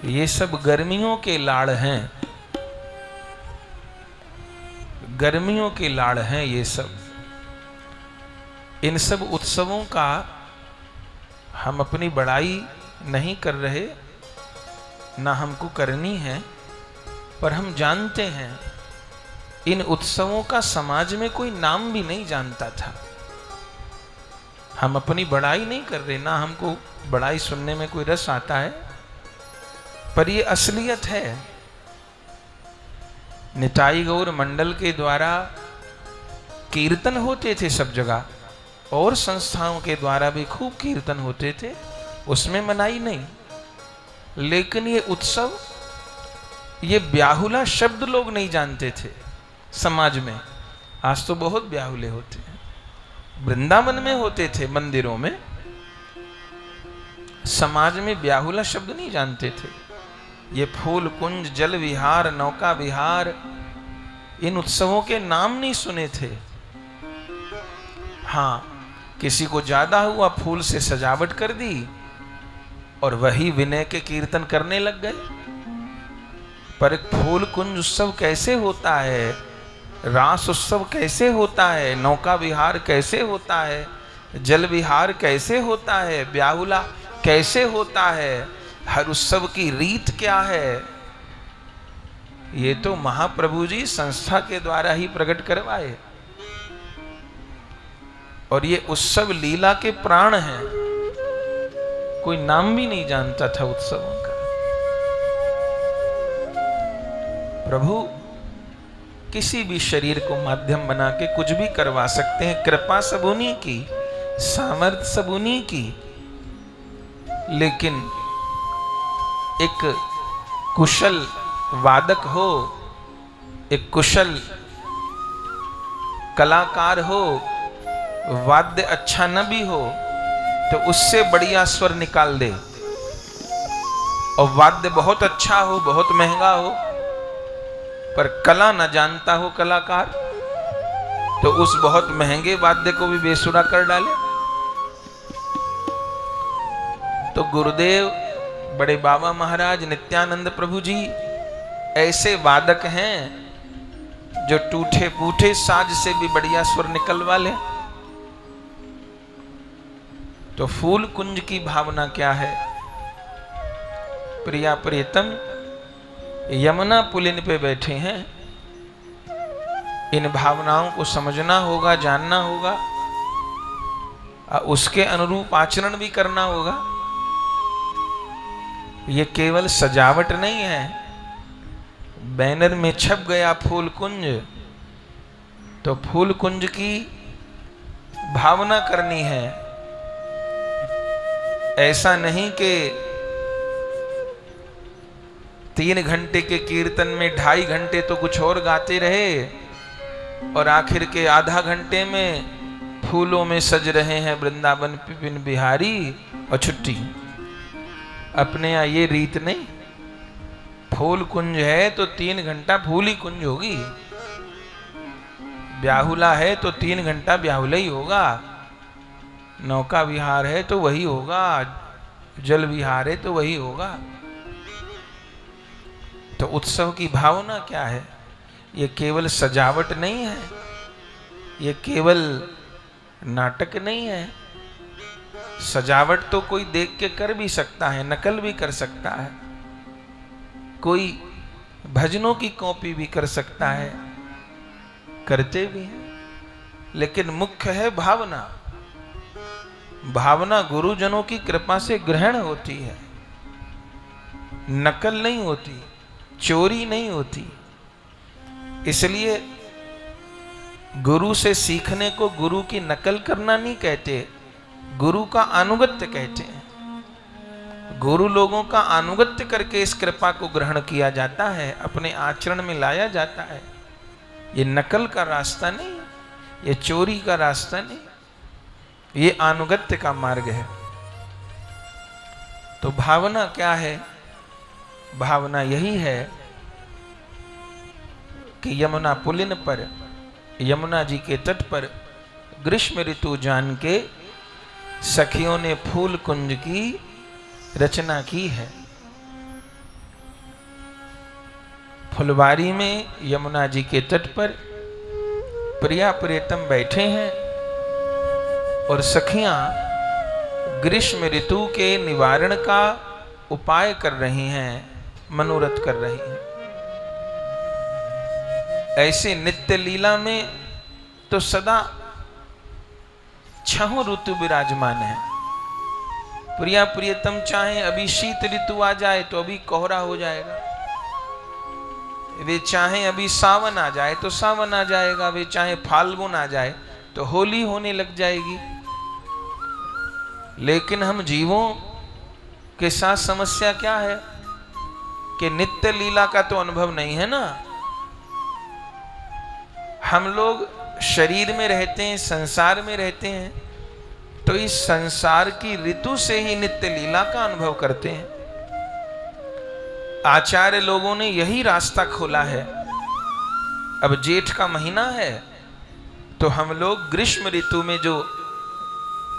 ये सब गर्मियों के लाड़ हैं, गर्मियों के लाड़ हैं ये सब। इन सब उत्सवों का हम अपनी बड़ाई नहीं कर रहे, ना हमको करनी है, पर हम जानते हैं इन उत्सवों का समाज में कोई नाम भी नहीं जानता था। हम अपनी बड़ाई नहीं कर रहे, ना हमको बड़ाई सुनने में कोई रस आता है, पर ये असलियत है। निताई गौर मंडल के द्वारा कीर्तन होते थे सब जगह, और संस्थाओं के द्वारा भी खूब कीर्तन होते थे, उसमें मनाही नहीं। लेकिन ये उत्सव, ये ब्याहुला शब्द लोग नहीं जानते थे समाज में। आज तो बहुत ब्याहुले होते हैं, वृंदावन में होते थे मंदिरों में, समाज में ब्याहुला शब्द नहीं जानते थे। ये फूल कुंज, जल विहार, नौका विहार, इन उत्सवों के नाम नहीं सुने थे। हाँ, किसी को ज्यादा हुआ, फूल से सजावट कर दी और वही विनय के कीर्तन करने लग गए। पर एक फूल कुंज उत्सव कैसे होता है, रास उत्सव कैसे होता है, नौका विहार कैसे होता है, जल विहार कैसे होता है, ब्याहुला कैसे होता है, हर उत्सव की रीत क्या है, ये तो महाप्रभु जी संस्था के द्वारा ही प्रकट करवाए। और ये उत्सव लीला के प्राण हैं, कोई नाम भी नहीं जानता था उत्सवों का। प्रभु किसी भी शरीर को माध्यम बना के कुछ भी करवा सकते हैं, कृपा सब उन्हीं की, सामर्थ्य सब उन्हीं की। लेकिन एक कुशल वादक हो, एक कुशल कलाकार हो, वाद्य अच्छा न भी हो तो उससे बढ़िया स्वर निकाल दे। और वाद्य बहुत अच्छा हो, बहुत महंगा हो, पर कला न जानता हो कलाकार, तो उस बहुत महंगे वाद्य को भी बेसुरा कर डाले। तो गुरुदेव बड़े बाबा महाराज नित्यानंद प्रभु जी ऐसे वादक हैं जो टूटे फूटे साज से भी बढ़िया स्वर निकलवा ले। तो फूल कुंज की भावना क्या है? प्रिया प्रियतम यमुना पुलिन पे बैठे हैं, इन भावनाओं को समझना होगा, जानना होगा, उसके अनुरूप आचरण भी करना होगा। ये केवल सजावट नहीं है, बैनर में छप गया फूल कुंज, तो फूल कुंज की भावना करनी है। ऐसा नहीं कि 3 घंटे के कीर्तन में 2.5 घंटे तो कुछ और गाते रहे और आखिर के आधा घंटे में फूलों में सज रहे हैं वृंदावन विपिन बिहारी और छुट्टी। अपने यहाँ ये रीत नहीं। फूल कुंज है तो 3 घंटा फूल ही कुंज होगी, ब्याहुला है तो 3 घंटा ब्याहुला ही होगा, नौका विहार है तो वही होगा, जल विहार है तो वही होगा। तो उत्सव की भावना क्या है? ये केवल सजावट नहीं है, ये केवल नाटक नहीं है। सजावट तो कोई देख के कर भी सकता है, नकल भी कर सकता है, कोई भजनों की कॉपी भी कर सकता है, करते भी हैं। लेकिन मुख्य है भावना। भावना गुरुजनों की कृपा से ग्रहण होती है, नकल नहीं होती, चोरी नहीं होती। इसलिए गुरु से सीखने को गुरु की नकल करना नहीं कहते, गुरु का अनुगत्य कहते हैं। गुरु लोगों का अनुगत्य करके इस कृपा को ग्रहण किया जाता है, अपने आचरण में लाया जाता है। ये नकल का रास्ता नहीं, ये चोरी का रास्ता नहीं, ये अनुगत्य का मार्ग है। तो भावना क्या है? भावना यही है कि यमुना पुलिन पर, यमुना जी के तट पर ग्रीष्म ऋतु जान के सखियों ने फूल कुंज की रचना की है। फुलवारी में यमुना जी के तट पर प्रिया प्रियतम बैठे हैं और सखियां ग्रीष्म ऋतु के निवारण का उपाय कर रही हैं, मनोरथ कर रही हैं। ऐसे नित्य लीला में तो सदा छहों ऋतु विराजमान है। प्रिया प्रियतम चाहे अभी शीत ऋतु आ जाए तो अभी कोहरा हो जाएगा, वे चाहे अभी सावन आ जाए तो सावन आ जाएगा, वे चाहे फाल्गुन आ जाए तो होली होने लग जाएगी। लेकिन हम जीवों के साथ समस्या क्या है कि नित्य लीला का तो अनुभव नहीं है ना। हम लोग शरीर में रहते हैं, संसार में रहते हैं, तो इस संसार की ऋतु से ही नित्य लीला का अनुभव करते हैं। आचार्य लोगों ने यही रास्ता खोला है। अब जेठ का महीना है तो हम लोग ग्रीष्म ऋतु में जो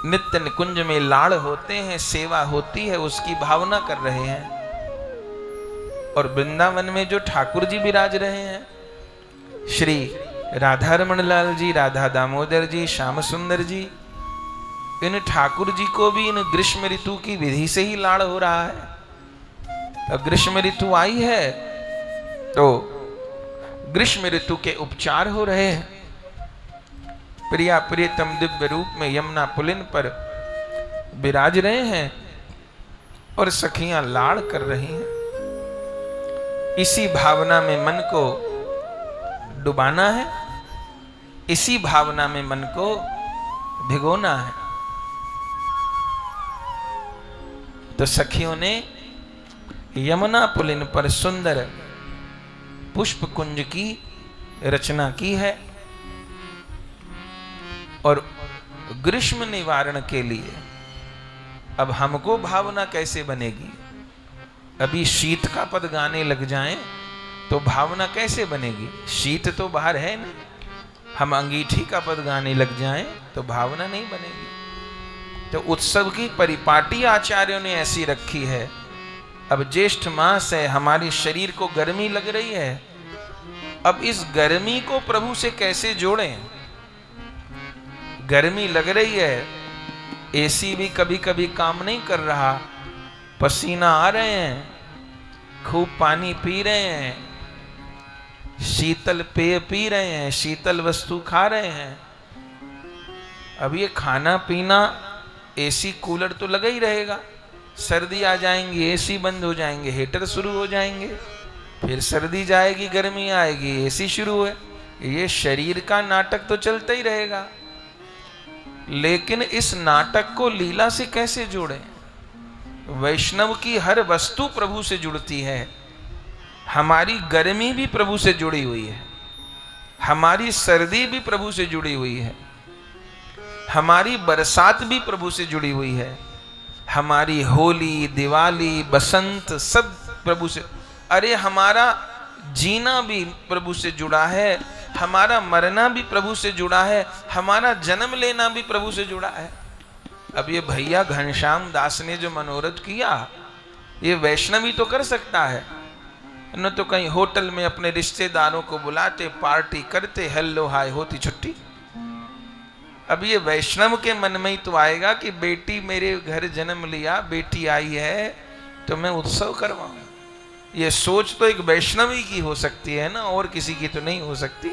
नित्य निकुंज में लाड़ होते हैं, सेवा होती है, उसकी भावना कर रहे हैं। और वृंदावन में जो ठाकुर जी विराज रहे हैं, श्री राधा रमण लाल जी, राधा दामोदर जी, श्याम सुंदर जी, इन ठाकुर जी को भी इन ग्रीष्म ऋतु की विधि से ही लाड़ हो रहा है। अब ग्रीष्म ऋतु आई है तो ग्रीष्म ऋतु के उपचार हो रहे हैं। प्रिया प्रियतम दिव्य रूप में यमुना पुलिन पर विराज रहे हैं और सखियां लाड़ कर रही हैं। इसी भावना में मन को डुबाना है, इसी भावना में मन को भिगोना है। तो सखियों ने यमुना पुलिन पर सुंदर पुष्प कुंज की रचना की है और ग्रीष्म निवारण के लिए अब हमको भावना कैसे बनेगी? अभी शीत का पद गाने लग जाएं तो भावना कैसे बनेगी? शीत तो बाहर है नहीं। हम अंगीठी का पद गाने लग जाएं तो भावना नहीं बनेगी। तो उत्सव की परिपाटी आचार्यों ने ऐसी रखी है। अब ज्येष्ठ मास है, हमारी शरीर को गर्मी लग रही है। अब इस गर्मी को प्रभु से कैसे जोड़ें? गर्मी लग रही है, एसी भी कभी कभी काम नहीं कर रहा, पसीना आ रहे हैं, खूब पानी पी रहे हैं, शीतल पेय पी रहे हैं, शीतल वस्तु खा रहे हैं। अब ये खाना पीना, एसी कूलर तो लगा ही रहेगा। सर्दी आ जाएंगी, एसी बंद हो जाएंगे, हीटर शुरू हो जाएंगे, फिर सर्दी जाएगी, गर्मी आएगी, एसी शुरू है। ये शरीर का नाटक तो चलता ही रहेगा। लेकिन इस नाटक को लीला से कैसे जोड़ें? वैष्णव की हर वस्तु प्रभु से जुड़ती है। हमारी गर्मी भी प्रभु से जुड़ी हुई है, हमारी सर्दी भी प्रभु से जुड़ी हुई है, हमारी बरसात भी प्रभु से जुड़ी हुई है, हमारी होली, दिवाली, बसंत सब प्रभु से। अरे हमारा जीना भी प्रभु से जुड़ा है, हमारा मरना भी प्रभु से जुड़ा है, हमारा जन्म लेना भी प्रभु से जुड़ा है। अब ये भैया घनश्याम दास ने जो मनोरथ किया, ये वैष्णवी तो कर सकता है, न तो कहीं होटल में अपने रिश्तेदारों को बुलाते, पार्टी करते, हेलो हाय होती छुट्टी। अब ये वैष्णव के मन में ही तो आएगा कि बेटी मेरे घर जन्म लिया, बेटी आई है तो मैं उत्सव करवाऊं। ये सोच तो एक वैष्णवी की हो सकती है ना, और किसी की तो नहीं हो सकती।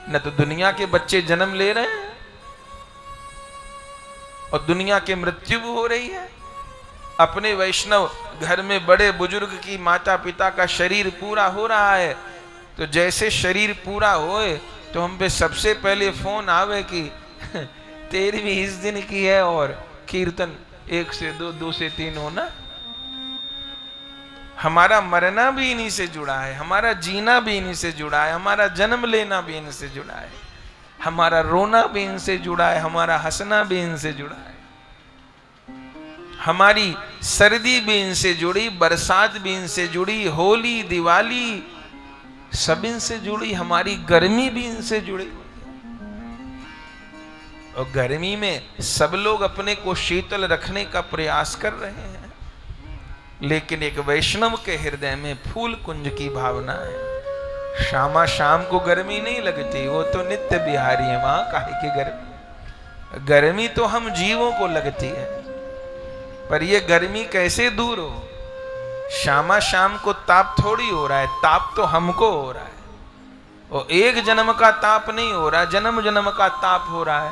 न तो दुनिया के बच्चे जन्म ले रहे हैं और दुनिया की मृत्यु भी हो रही है। अपने वैष्णव घर में बड़े बुजुर्ग की, माता पिता का शरीर पूरा हो रहा है, तो जैसे शरीर पूरा होए तो हम पे सबसे पहले फोन आवे कि 13वीं इस दिन की है और कीर्तन 1 से 2, 2 से 3 होना। हमारा मरना भी इन्हीं से जुड़ा है, हमारा जीना भी इन्हीं से जुड़ा है, हमारा जन्म लेना भी इनसे जुड़ा है, हमारा रोना भी इनसे जुड़ा है, हमारा हंसना भी इनसे जुड़ा है, हमारी सर्दी भी इनसे जुड़ी, बरसात भी इनसे जुड़ी, होली, दिवाली सब इनसे जुड़ी, हमारी गर्मी भी इनसे जुड़ी। और गर्मी में सब लोग अपने को शीतल रखने का प्रयास कर रहे हैं, लेकिन एक वैष्णव के हृदय में फूल कुंज की भावना है। श्यामा शाम को गर्मी नहीं लगती, वो तो नित्य बिहारी है। वहां काहे की गर्मी? गर्मी तो हम जीवों को लगती है, पर ये गर्मी कैसे दूर हो? श्यामा शाम को ताप थोड़ी हो रहा है, ताप तो हमको हो रहा है। वो एक जन्म का ताप नहीं हो रहा, जन्म जन्म का ताप हो रहा है।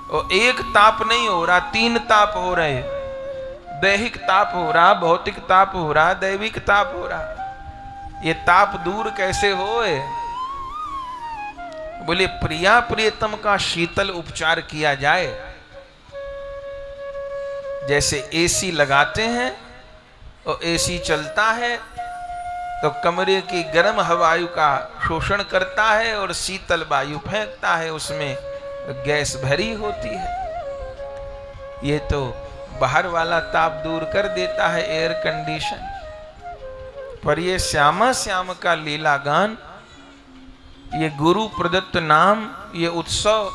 वो एक ताप नहीं हो रहा, 3 ताप हो रहे। दैहिक ताप हो रहा, भौतिक ताप हो रहा, दैविक ताप हो रहा। ये ताप दूर कैसे होए? बोले प्रिया प्रियतम का शीतल उपचार किया जाए। जैसे एसी लगाते हैं और एसी चलता है तो कमरे की गर्म हवायु का शोषण करता है और शीतल वायु फेंकता है, उसमें गैस भरी होती है। ये तो बाहर वाला ताप दूर कर देता है, एयर कंडीशन। पर ये श्यामा श्याम का लीला गान, ये गुरु प्रदत्त नाम, ये उत्सव,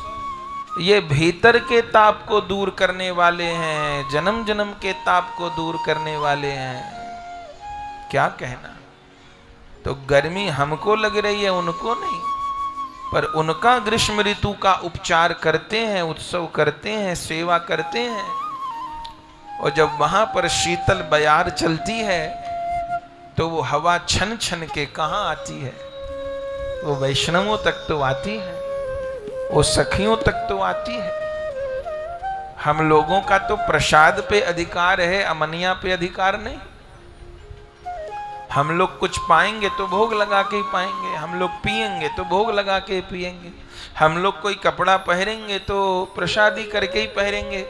ये भीतर के ताप को दूर करने वाले हैं, जन्म जन्म के ताप को दूर करने वाले हैं। क्या कहना? तो गर्मी हमको लग रही है, उनको नहीं, पर उनका ग्रीष्म ऋतु का उपचार करते हैं, उत्सव करते हैं, सेवा करते हैं। और जब वहां पर शीतल बयार चलती है तो वो हवा छन छन के कहाँ आती है? वो वैष्णवों तक तो आती है, वो सखियों तक तो आती है। हम लोगों का तो प्रसाद पे अधिकार है, अमनिया पे अधिकार नहीं। हम लोग कुछ पाएंगे तो भोग लगा के ही पाएंगे, हम लोग पिएंगे तो भोग लगा के ही पिएंगे, हम लोग कोई कपड़ा पहनेंगे तो प्रसादी करके ही पहनेंगे।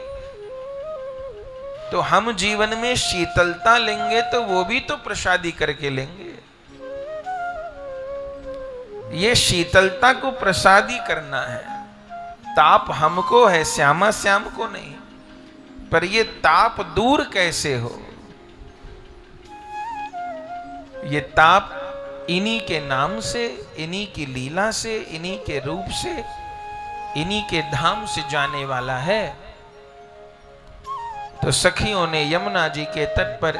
तो हम जीवन में शीतलता लेंगे तो वो भी तो प्रसादी करके लेंगे। ये शीतलता को प्रसादी करना है। ताप हमको है, श्यामा श्याम को नहीं। पर ये ताप दूर कैसे हो? ये ताप इन्हीं के नाम से, इन्हीं की लीला से, इन्हीं के रूप से, इन्हीं के धाम से जाने वाला है। तो सखियों ने यमुना जी के तट पर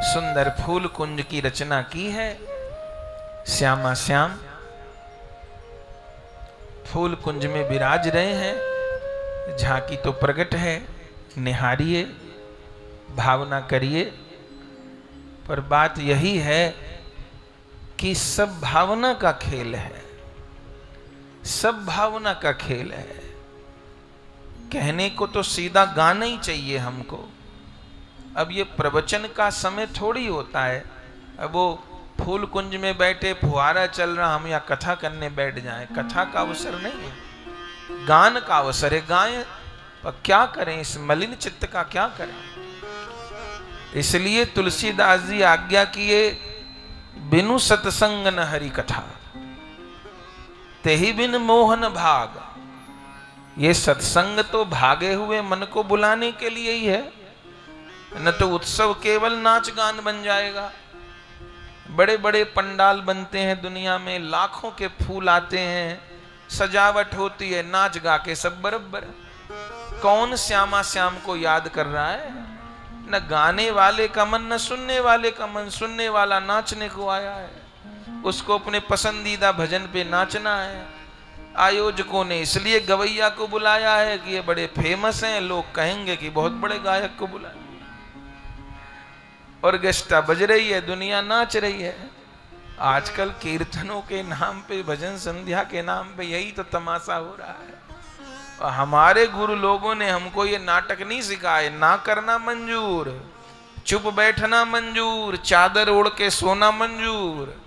सुंदर फूल कुंज की रचना की है। श्यामा श्याम फूल कुंज में विराज रहे हैं। झांकी तो प्रकट है, निहारिए, भावना करिए। पर बात यही है कि सब भावना का खेल है, सब भावना का खेल है। कहने को तो सीधा गाना ही चाहिए हमको। अब ये प्रवचन का समय थोड़ी होता है। अब वो फूल कुंज में बैठे, फुहारा चल रहा, हम या कथा करने बैठ जाएं। कथा का अवसर नहीं है, गान का अवसर है। गाएं, पर क्या करें? इस मलिन चित्त का क्या करें? इसलिए तुलसीदास जी आज्ञा किए, बिनु सत्संग न हरि कथा, तेहि बिन मोहन भाग। ये सत्संग तो भागे हुए मन को बुलाने के लिए ही है, न तो उत्सव केवल नाच गान बन जाएगा। बड़े बड़े पंडाल बनते हैं दुनिया में, लाखों के फूल आते हैं, सजावट होती है, नाच गा के सब बराबर। कौन श्यामा श्याम को याद कर रहा है? न गाने वाले का मन, न सुनने वाले का मन। सुनने वाला नाचने को आया है, उसको अपने पसंदीदा भजन पे नाचना है। आयोजकों ने इसलिए गवैया को बुलाया है कि ये बड़े फेमस हैं, लोग कहेंगे कि बहुत बड़े गायक को बुलाया। ऑर्केस्ट्रा बज रही है, दुनिया नाच रही है। आजकल कीर्तनों के नाम पे, भजन संध्या के नाम पे यही तो तमाशा हो रहा है। और हमारे गुरु लोगों ने हमको ये नाटक नहीं सिखाए। ना करना मंजूर, चुप बैठना मंजूर, चादर ओढ़ के सोना मंजूर।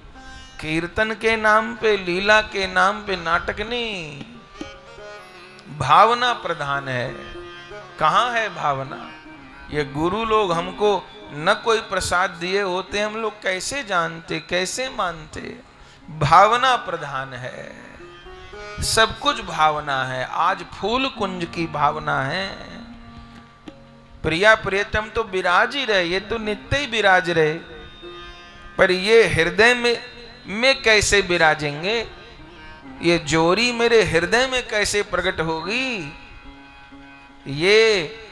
कीर्तन के नाम पे, लीला के नाम पे नाटक नहीं। भावना प्रधान है। कहाँ है भावना? ये गुरु लोग हमको न कोई प्रसाद दिए होते, हम लोग कैसे जानते, कैसे मानते? भावना प्रधान है, सब कुछ भावना है। आज फूल कुंज की भावना है। प्रिया प्रियतम तो विराज ही रहे, ये तो नित्य ही विराज रहे, पर ये हृदय में कैसे विराजेंगे? ये जोरी मेरे हृदय में कैसे प्रकट होगी? ये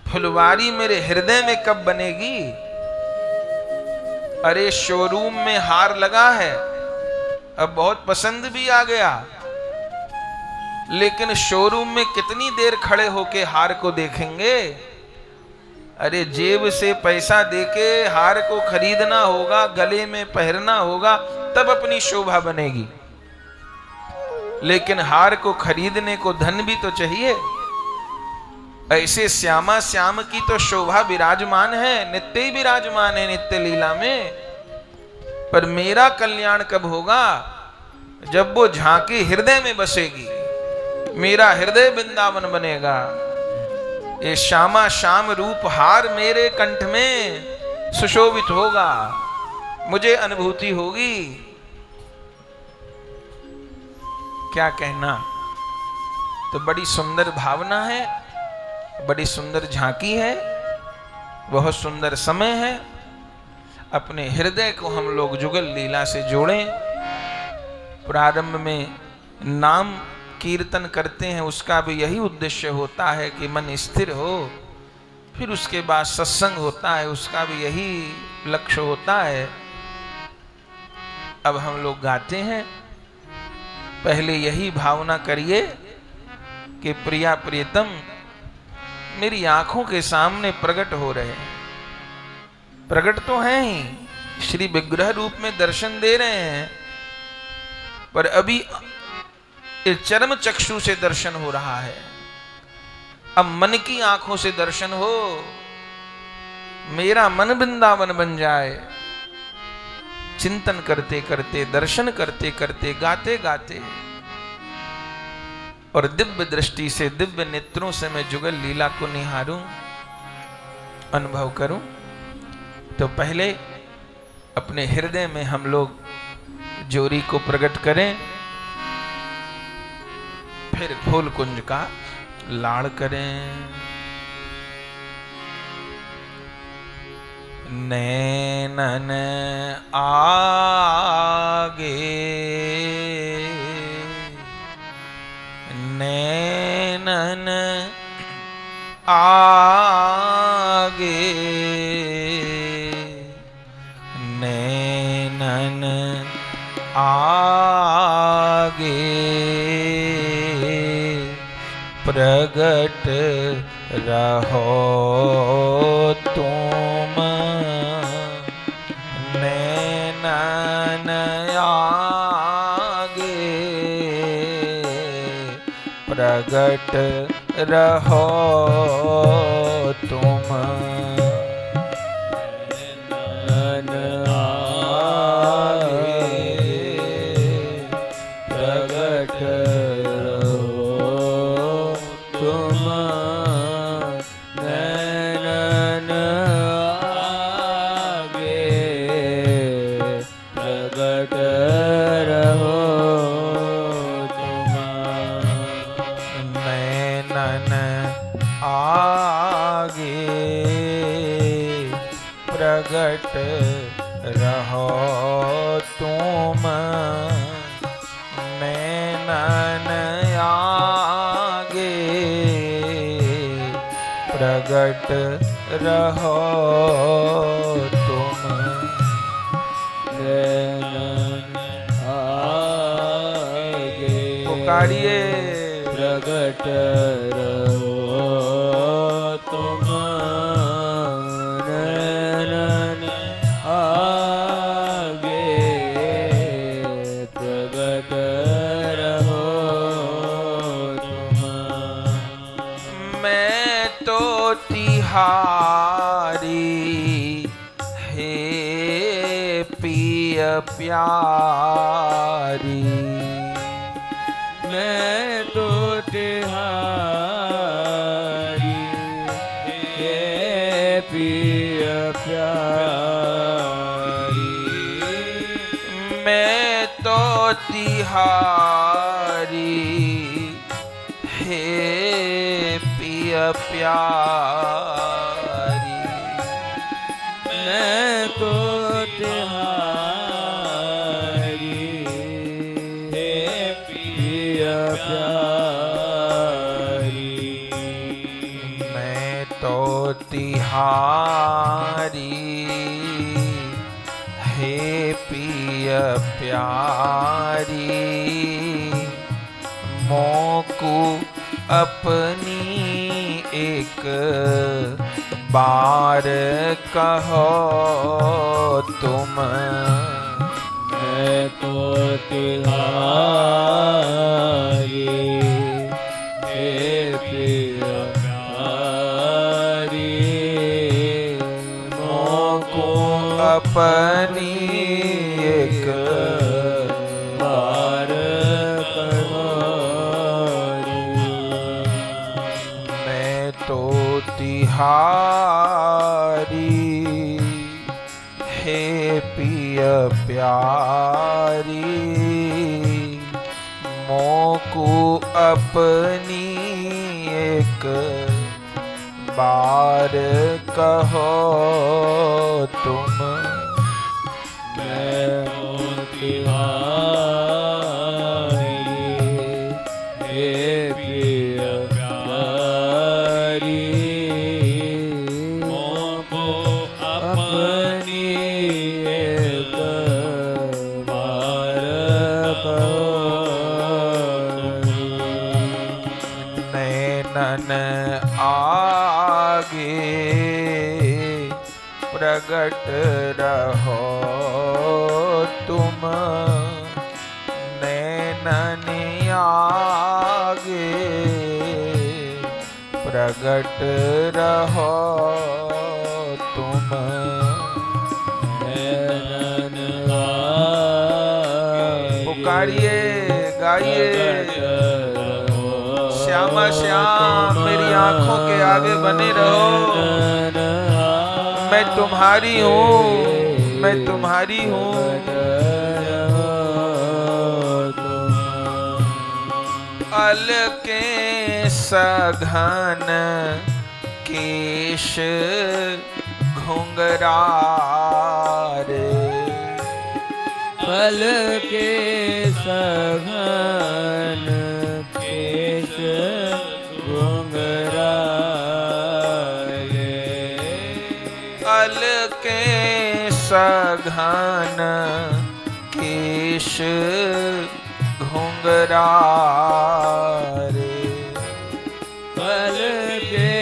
फुलवारी मेरे हृदय में कब बनेगी? अरे शोरूम में हार लगा है, अब बहुत पसंद भी आ गया, लेकिन शोरूम में कितनी देर खड़े होके हार को देखेंगे? अरे जेब से पैसा देके हार को खरीदना होगा, गले में पहनना होगा, तब अपनी शोभा बनेगी। लेकिन हार को खरीदने को धन भी तो चाहिए। ऐसे श्यामा श्याम की तो शोभा विराजमान है, नित्य ही विराजमान है नित्य लीला में। पर मेरा कल्याण कब होगा? जब वो झांकी हृदय में बसेगी, मेरा हृदय वृंदावन बनेगा। ये श्यामा श्याम रूप हार मेरे कंठ में सुशोभित होगा, मुझे अनुभूति होगी। क्या कहना। तो बड़ी सुंदर भावना है, बड़ी सुंदर झांकी है, बहुत सुंदर समय है। अपने हृदय को हम लोग जुगल लीला से जोड़ें। प्रारंभ में नाम कीर्तन करते हैं, उसका भी यही उद्देश्य होता है कि मन स्थिर हो। फिर उसके बाद सत्संग होता है, उसका भी यही लक्ष्य होता है। अब हम लोग गाते हैं। पहले यही भावना करिए कि प्रिया प्रियतम मेरी आंखों के सामने प्रकट हो रहे हैं। प्रकट तो हैं ही, श्री विग्रह रूप में दर्शन दे रहे हैं, पर अभी चरम चक्षु से दर्शन हो रहा है। अब मन की आंखों से दर्शन हो, मेरा मन वृंदावन बन जाए। चिंतन करते करते, दर्शन करते करते, गाते गाते और दिव्य दृष्टि से, दिव्य नेत्रों से मैं जुगल लीला को निहारूं, अनुभव करूं। तो पहले अपने हृदय में हम लोग जोरी को प्रकट करें, फिर फूल कुंज का लाड़ करें। नैनन आगे, नैनन आगे, नैनन आगे प्रगट रहो तुम। नैनन आगे प्रगट रहो तुम। नैनन प्रगट रहो तुम। नैनन आगे प्रगट रहो तुम। नैनन आगे पुकारिए प्रगट रहो तुम। हारी हे पिय प्यारी, मैं तो तिहारी हे पिय प्यारी। मैं तो तिहारी हे पिय प्यारी। मैं तो तिहारी हे पिय प्यारी। मैं तो तिहारी हे पिय प्यारी मोकु अपनी एक बार कहो तुम। मैं तो तिहारी हे प्रिय प्यारी मोको अपनी एक बार कहो। मैं तो तिहारी हे पिय प्यारी मोकु अपनी एक बार कहो तुम। मैं तिहारी हे प्रिय प्यारी मोको अपनी एक बार कहो। नैनन आगे प्रगट रहो तुम। नैनन आगे प्रगट रहो तुम। पुकारिए गाइए श्यामा श्याम मेरी आंखों के आगे बने रहो। मैं तुम्हारी हूँ, मैं तुम्हारी हूँ। अलके सघन केश घुंघरारे पल के सघन केश घुंघरारे अलके सघन केश घुंघरारे पल के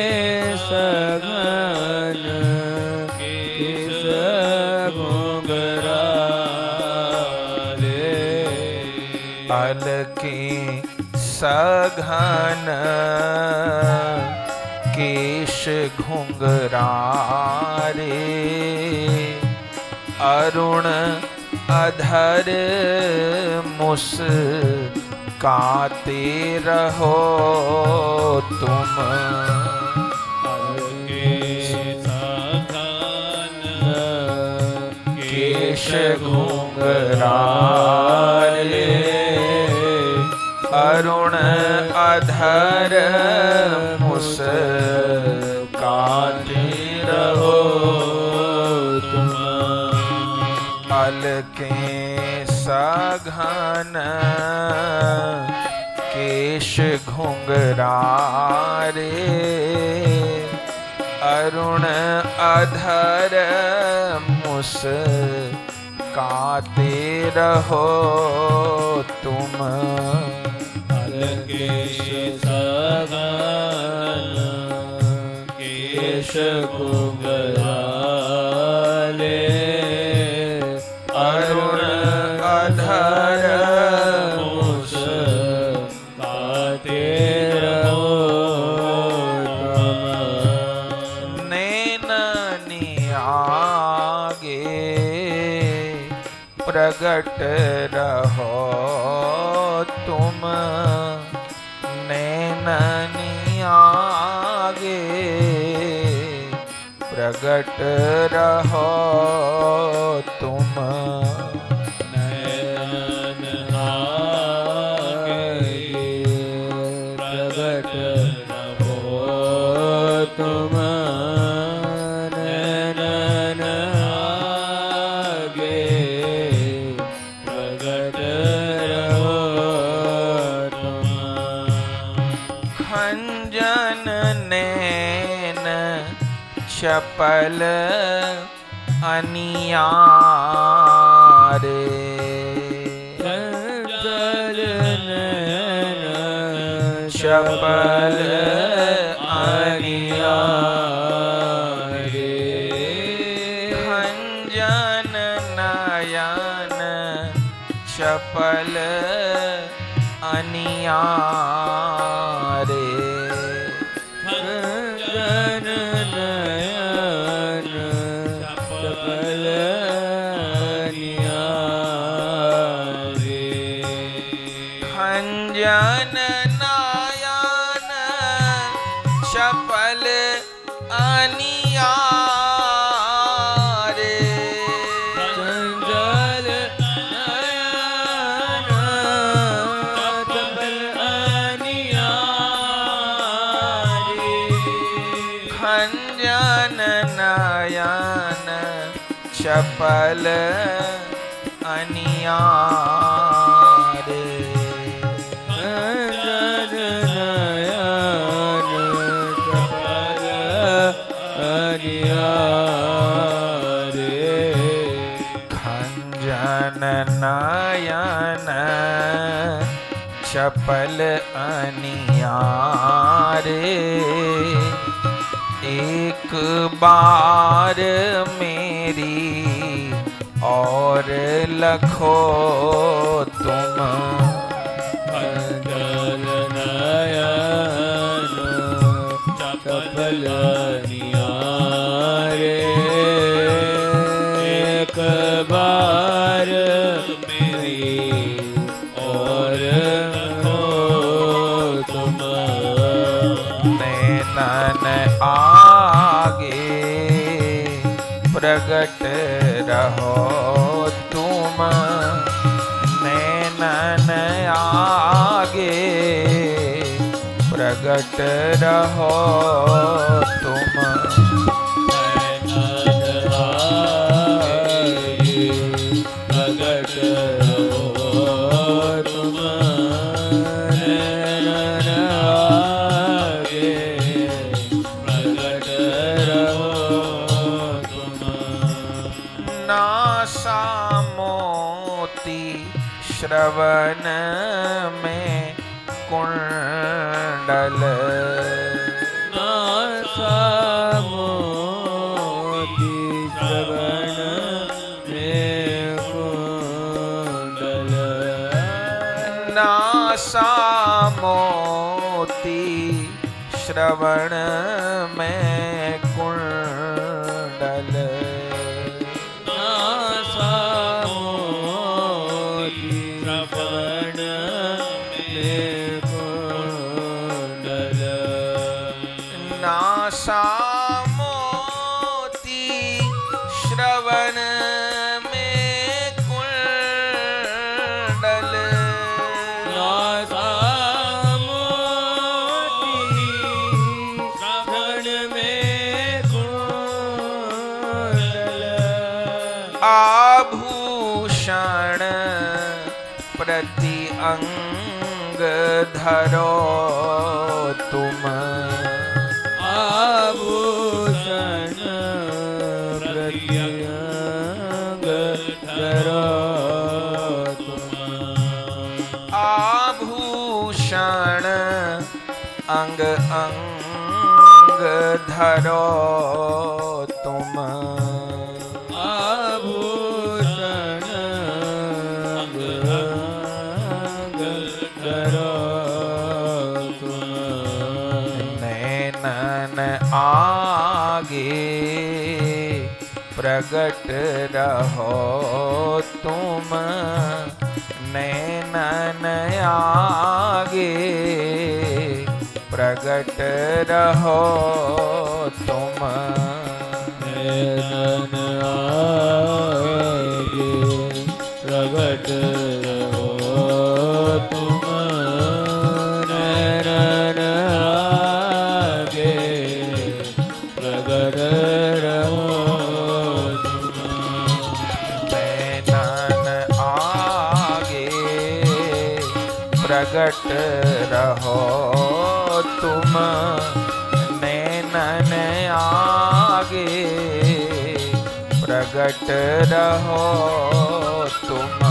सघन केश घुंघरारे अलके सघन केश घुंघरारे अरुण अधर मुस्काते रहो तुम। केश घुंघरारे अरुण अधर मुस्काते रहो तुम। अलके सघन केश घुंघरारे अरुण अधर मुस्काते रहो तुम। अलके सघन केश घुंघरारे अरुण अधर मुस्काते रहो तुम। नैननी आगे प्रगट रहो तुम। नैननी आगे प्रगट रहो तुम। नयन आगे प्रगट रहो तुम। नयन आगे प्रगट रहो तुम। खंजन नैन चपल अनिया चंचल नयन चपल अनियारे खंजन नयन चपल अनियारे खंजन नयन चपल अनियारे खंजन नयन चपल अनियारे चंचल नयन चपल अनियारे खंजन नयन चपल अनियारे खंजन नयन चपल अनियारे खंजन नयन चपल अनियारे एक बार मेरी और लखो तुम खंजन नयन चपल अनियारे एक बार मेरी और हो तुम नैनन आगे प्रगट रहो तुम नैनन आगे प्रगट रहो तुम प्रगट रहो तुम नैनन आगे प्रगट रहो तुम नासा मोती श्रवण में कुंडल नासा मोती श्रवण में कुंडल नासा मोती श्रवण में कुंडल नासा मोती श्रवण में कुंडल नासा मोती श्रवण में कुंडल नासा मोती श्रवण में कुंडल आभूषण प्रति अंग धरो तुम आभूषण प्रत्यंग धरो तुम आभूषण अंग अंग धरो तुम आभूषण अंग अंग धरो तुम नैनन आगे प्रगट रहो तुम नैनन आगे प्रगट रहो तुम नैनन आगे प्रगट रहो तुम नैनन आगे प्रगट रहो तुम नैनन आगे प्रगट रहो तुम नैनन आगे प्रगट रहो तुम।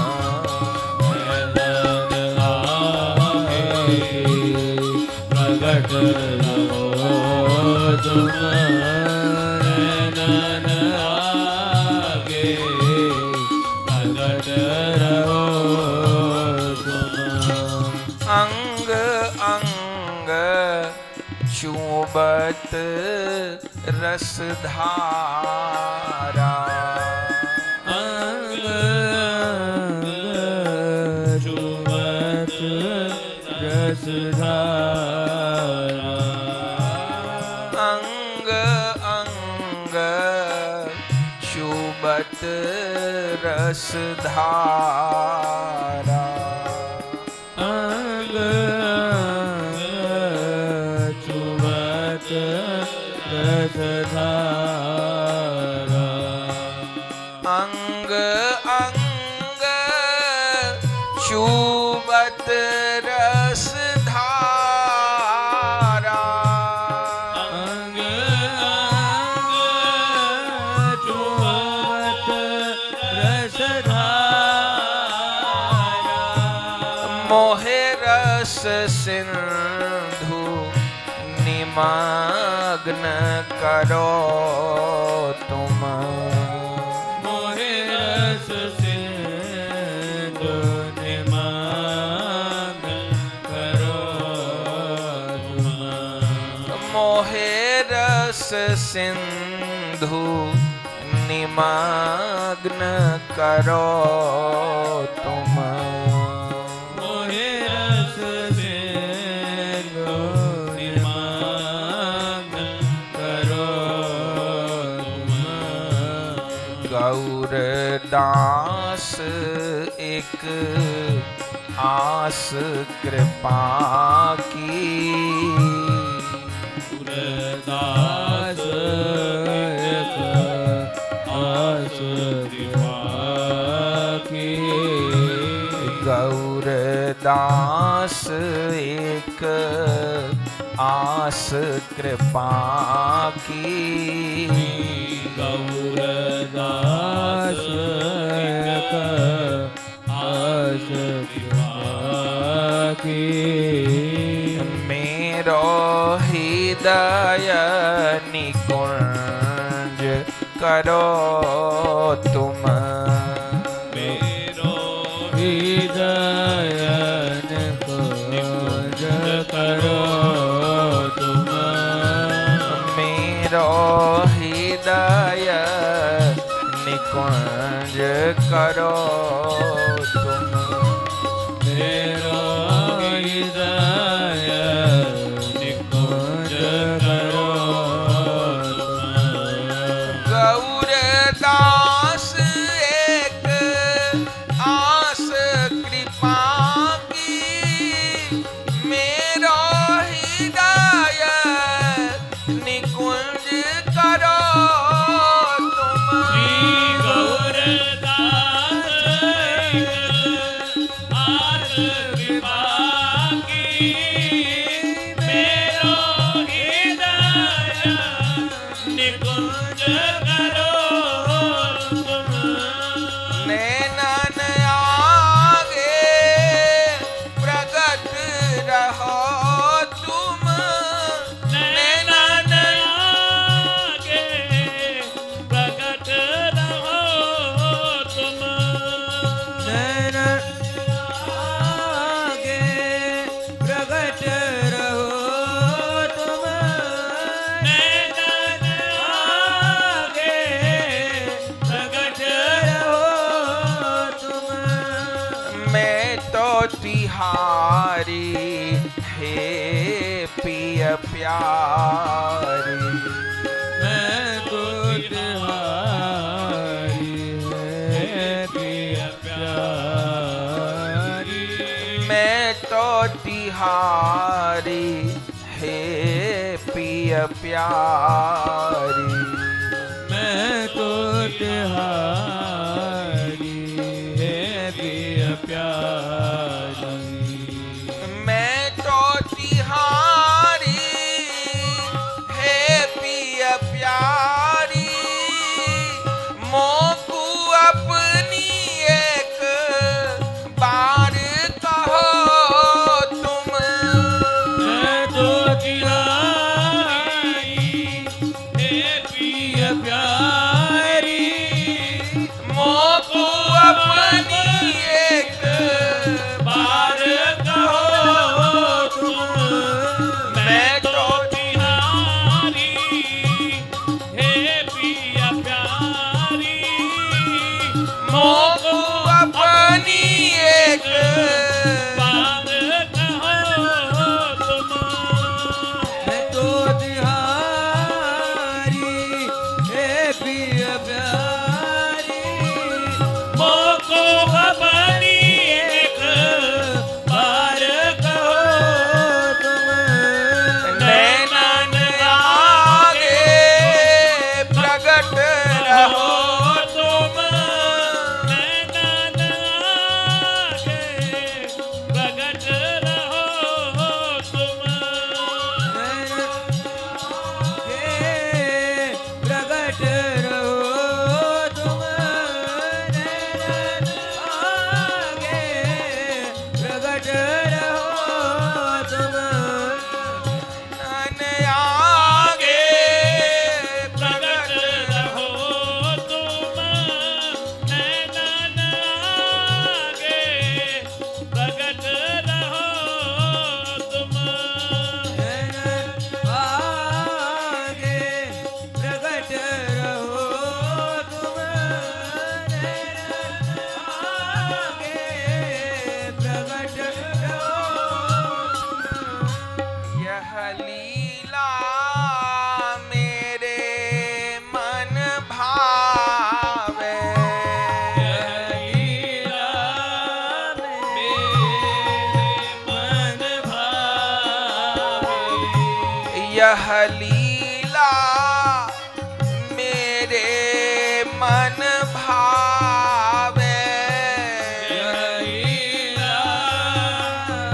प्रगट रहो तुम, नैनन आगे प्रगट रहो तुम। अंग अंग चूबत रसधारा, अंग चूबत रसधारा, अंग अंग चूबत रसधारा, अंग चूबत रसधारा, अंग अंग चूबत रसधारा, अंग अंग चूबत रसधारा, मोहे रस सिंधु निमग्न करो तुम। मोहे रस सिंधु निमग्न करो तुम। मोहे रस सिंधु निमग्न करो तुम। मोहे रस सिंधु निमग्न करो तुम। गौरदास एक आस कृपा की, गुरदास एक आस कृपा की। गौरदास एक आस कृपा की, गौरदास एक आस कृपा की। मेरो हृदय निकुंज करो तुम। मेरो हृदय निकुंज करो तुम। मेरो हृदय निकुंज करो तुम। मेरो हृदय निकुंज करो तुम। गौरदास एक आस कृपा की, मेरो हृदय निकुंज करो तुम। श्री गौरदास आस कृपा की, मेरो हृदय निकुंज करो तुम। नैनन आगे प्रगट रहो तुम। नैनन आगे प्रगट रहो तुम। नैनन आगे प्रगट रहो तुम। नैनन आगे प्रगट रहो तुम। मैं तो तिहारी हे पिय प्यारी, मैं तो तुम्हारी है प्रिय प्यारी। मैं तो तिहारी हे पिय प्यारी। मैं तो तुम्हारी है प्रिय प्यारी। मैं तो तिहारी हे पिय प्यारी। मोह मोको अपनी एक बात कहो तुम। मैं तो तिहारी हे प्रिय प्यारी, मोको अपनी एक बार कहो तुम। नैनन आगे प्रगट रहो तुम। नैनन आगे प्रगट रहो तुम। प्रगट रहो तुम, नैनन आगे प्रगट रहो तुम। नैनन आगे प्रगट रहो तुम। नैनन आगे प्रगट रहो तुम। नैनन आगे प्रगट रहो तुम, नैनन आगे प्रगट रहो तुम। यह लीला मेरे मन भावे लीला मेरे मन भावे। यह लीला मेरे मन भावे लीला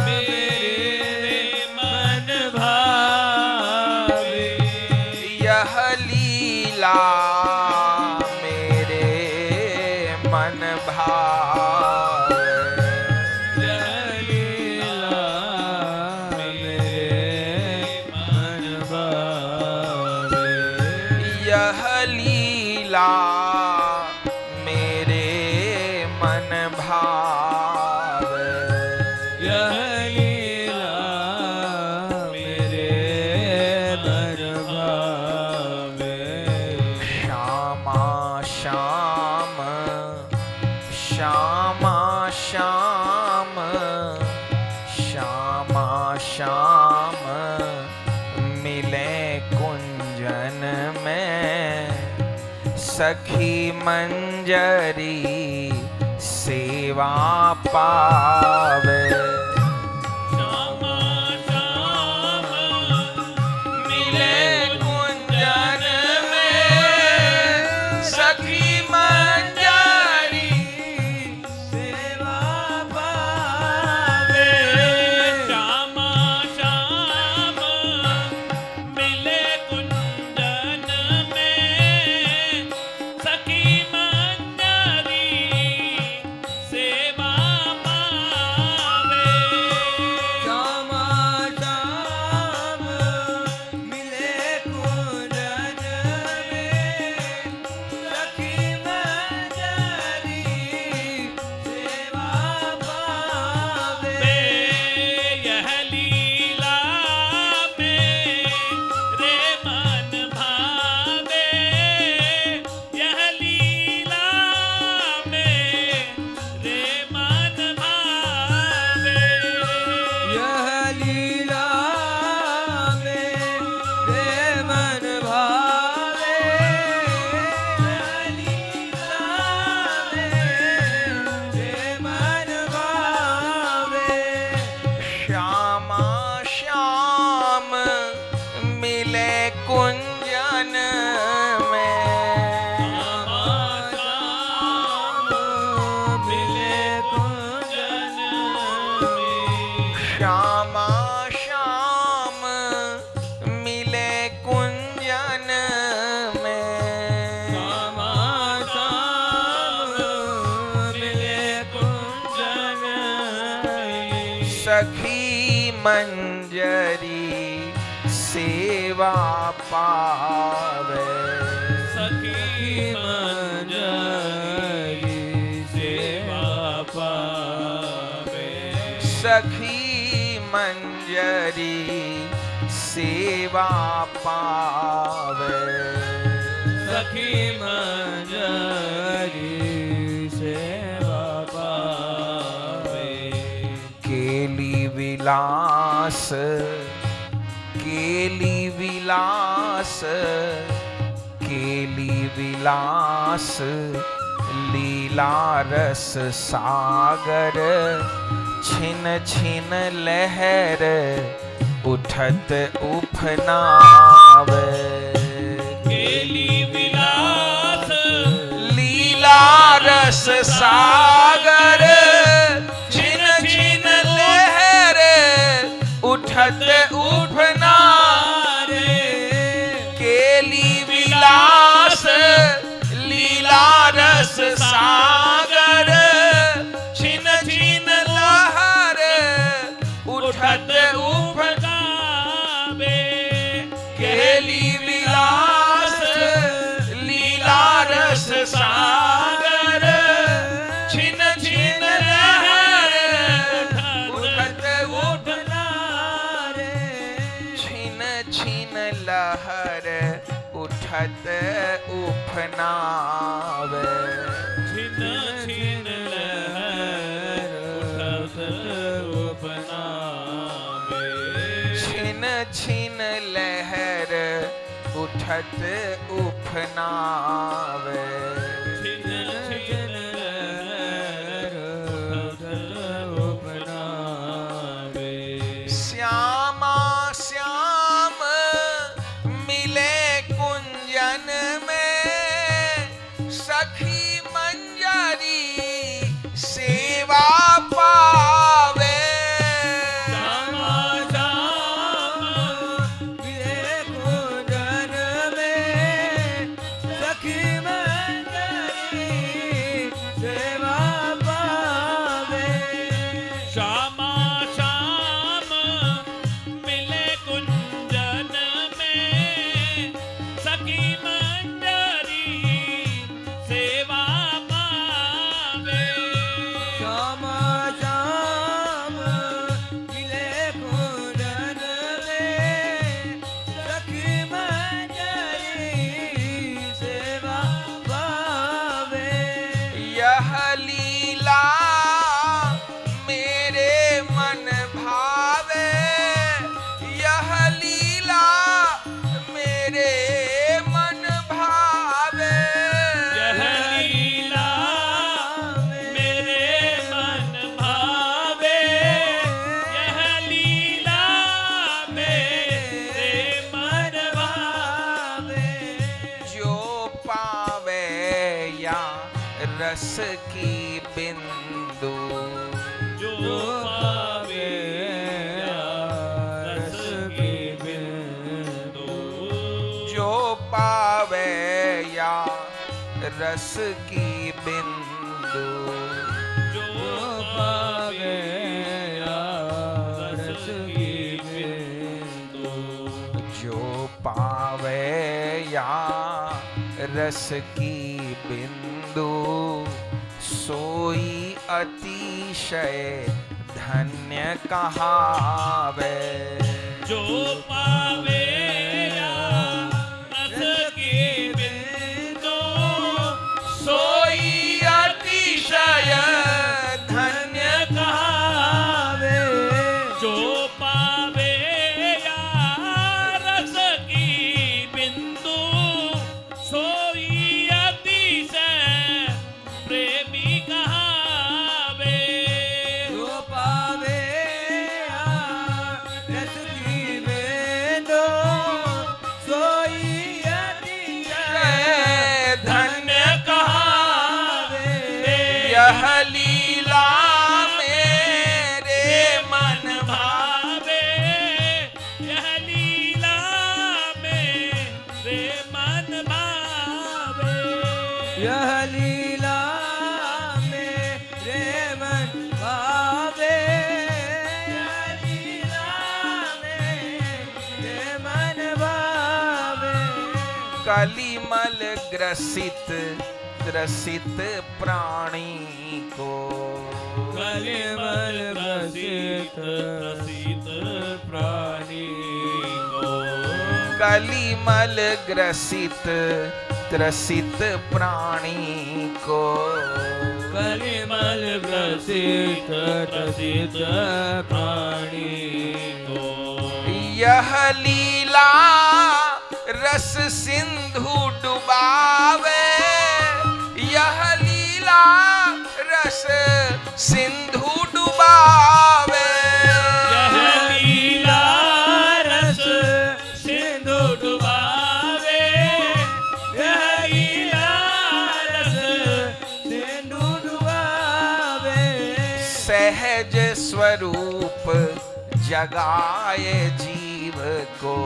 मेरे मन भावे। यह लीला मेरे मन भावे यह लीला मेरे मन भावे। यह लीला मेरे मन भावे यह लीला मेरे मन भावे। श्यामा श्याम श्यामा श्याम श्यामा श्याम मिले कुंजन में सखी मंजरी सेवा पावे श्यामा श्याम मिले कुंजन में सखी मंजरी सेवा पावे। श्यामा श्याम मिले कुंजन में सखी मंजरी सेवा पावे। श्यामा श्याम मिले कुंजन में सखी मंजरी सेवा पावे। यह लीला मेरे मन भावे। यह लीला मेरे मन भावे। यह लीला मेरे मन भावे। यह लीला मेरे मन भावे। श्यामा श्याम मिले कुंजन में श्यामा श्याम मिले कुंजन में। श्यामा श्याम मिले कुंजन में श्यामा श्याम मिले कुंजन में। सखी मंजरी सेवा पावे सखी मंजरी सेवा पावे। सखी मंजरी सेवा पावे सखी मंजरी से विलास, केली विलास, केली विलास, लीला रस सागर, छिन छिन लहर, उठत उफनावे। केली विलास, लीला रस सागर, छिन छिन लहर, उठत उफनावे। केली विलास, लीला रस सागर, छिन छिन लहर, उठत उफनावे। केली विलास, लीला रस सागर, छिन छिन लहर, उठत उफनावे। छिन छिन लहर, उठत उफनावे। छिन छिन लहर, उठत उपनावे। छिन छिन लहर, उठत उफनावे। छिन छिन लहर, उठत उपनावे। श्यामा श्याम मिले कुंजन में, सखी मंजरी सेवा पावे। श्यामा श्याम मिले कुंजन में, सखी मंजरी सेवा पावे। श्यामा श्याम मिले कुंजन में, सखी मंजरी सेवा पावे। श्यामा श्याम मिले कुंजन में, सखी मंजरी सेवा पावे। यह लीला मेरे मन भावे, यह लीला मेरे मन भावे। यह लीला मेरे मन भावे, यह लीला मेरे मन भावे। जो पावे या रस की बिंदु, जो पावे रस की बिंदु, जो पावे या रस की बिंदु, जो पावे रस की बिंदु, जो पावे या रस की बिंदु, सोई अतिशय धन्य कहावे। जो पावे रस की बिंदु, सोई अतिशय धन्य कहावे। जो पावे रस की बिंदु, सोई अतिशय प्रेमी कहावे। जो पावे रस की बिंदु, सोई अतिशय धन्य कहावे। यह लीला मेरे मन भावे, यह लीला मेरे मन भावे। यह लीला मेरे मन भावे। यह लीला मेरे मन भावे। कलिमल ग्रसित ग्रसित प्राणी को, कलिमल ग्रसित ग्रसित प्राणी को, कलिमल ग्रसित ग्रसित प्राणी को, कलिमल ग्रसित त्रसित त्रसित प्राणी को यह लीला रस सिंधु डुबावे, यह लीला रस सिंधु डुबावे, यह लीला रस सिंधु डुबावे, यह लीला रस सिंधु डुबावे, सहज स्वरूप जगाए जीव को,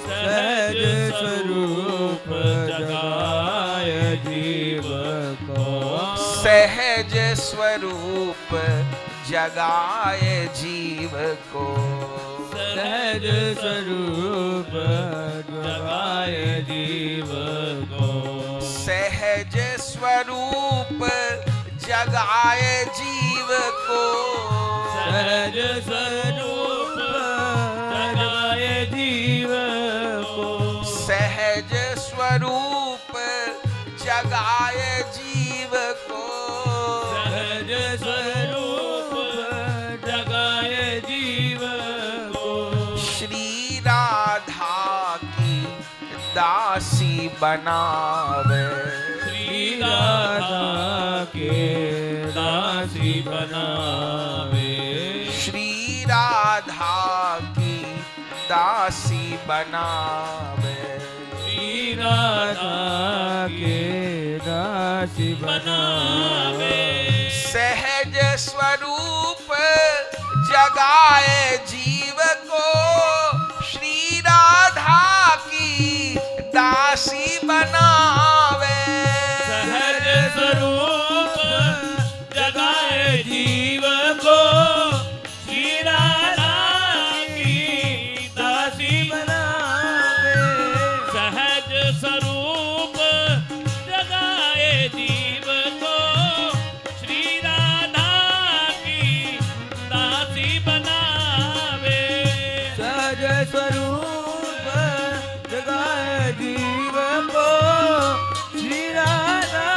सहज स्वरूप जगाय जीव को, सहज स्वरूप जगाए जीव को, सहज स्वरूप जगाय जीव को, सहज स्वरूप जगाए जीव को, सहज स्वरूप जगाय जीव को, सहज स्वरूप जगाए जीव को, सहज स्वरूप जगाय जीव को, श्री राधा की दासी बनावे, श्री राधा के दासी बनावे, श्री राधा की दासी बनावे, श्री राधा के दासी बनावे, सहज स्वरूप जगाए जीव को, श्री राधा की दासी बनावे, सहज स्वरूप जगाए जीव को, श्री राधा की दासी बनावे, सहज स्वरूप जगाए जीव को, श्री राधा की दासी बनावे, सहज स्वरूप जगाए जीव को, श्री राधा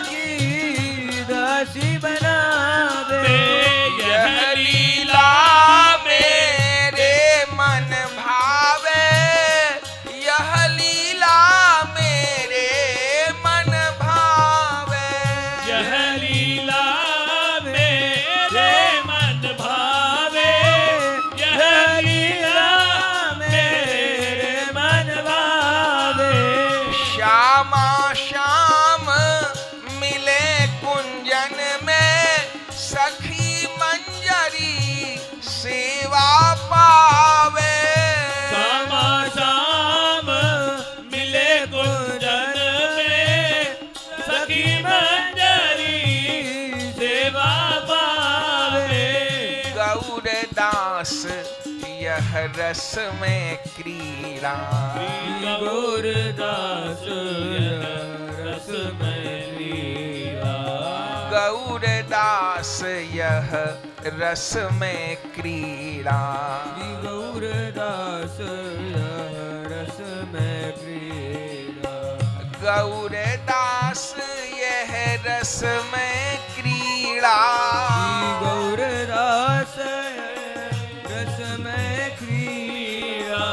की दासी बनावे, यह लीला मेरे मन भावे, यह लीला मेरे मन भावे, यह लीला मेरे मन भावे, यह लीला मेरे मन भावे, श्यामा श्याम मिले कुंजन में, सखी मंजरी सेवा पावे, श्यामा श्याम मिले कुंजन में, सखी मंजरी सेवा पावे, गौरदास यह रस में क्रीड़ा, गौरदास रस में लीला, गौरदास यह रस में क्रीड़ा, गौरदास रस में क्रीड़ा, गौरदास यह रस में क्रीड़ा, गौरदास रस में क्रीड़ा,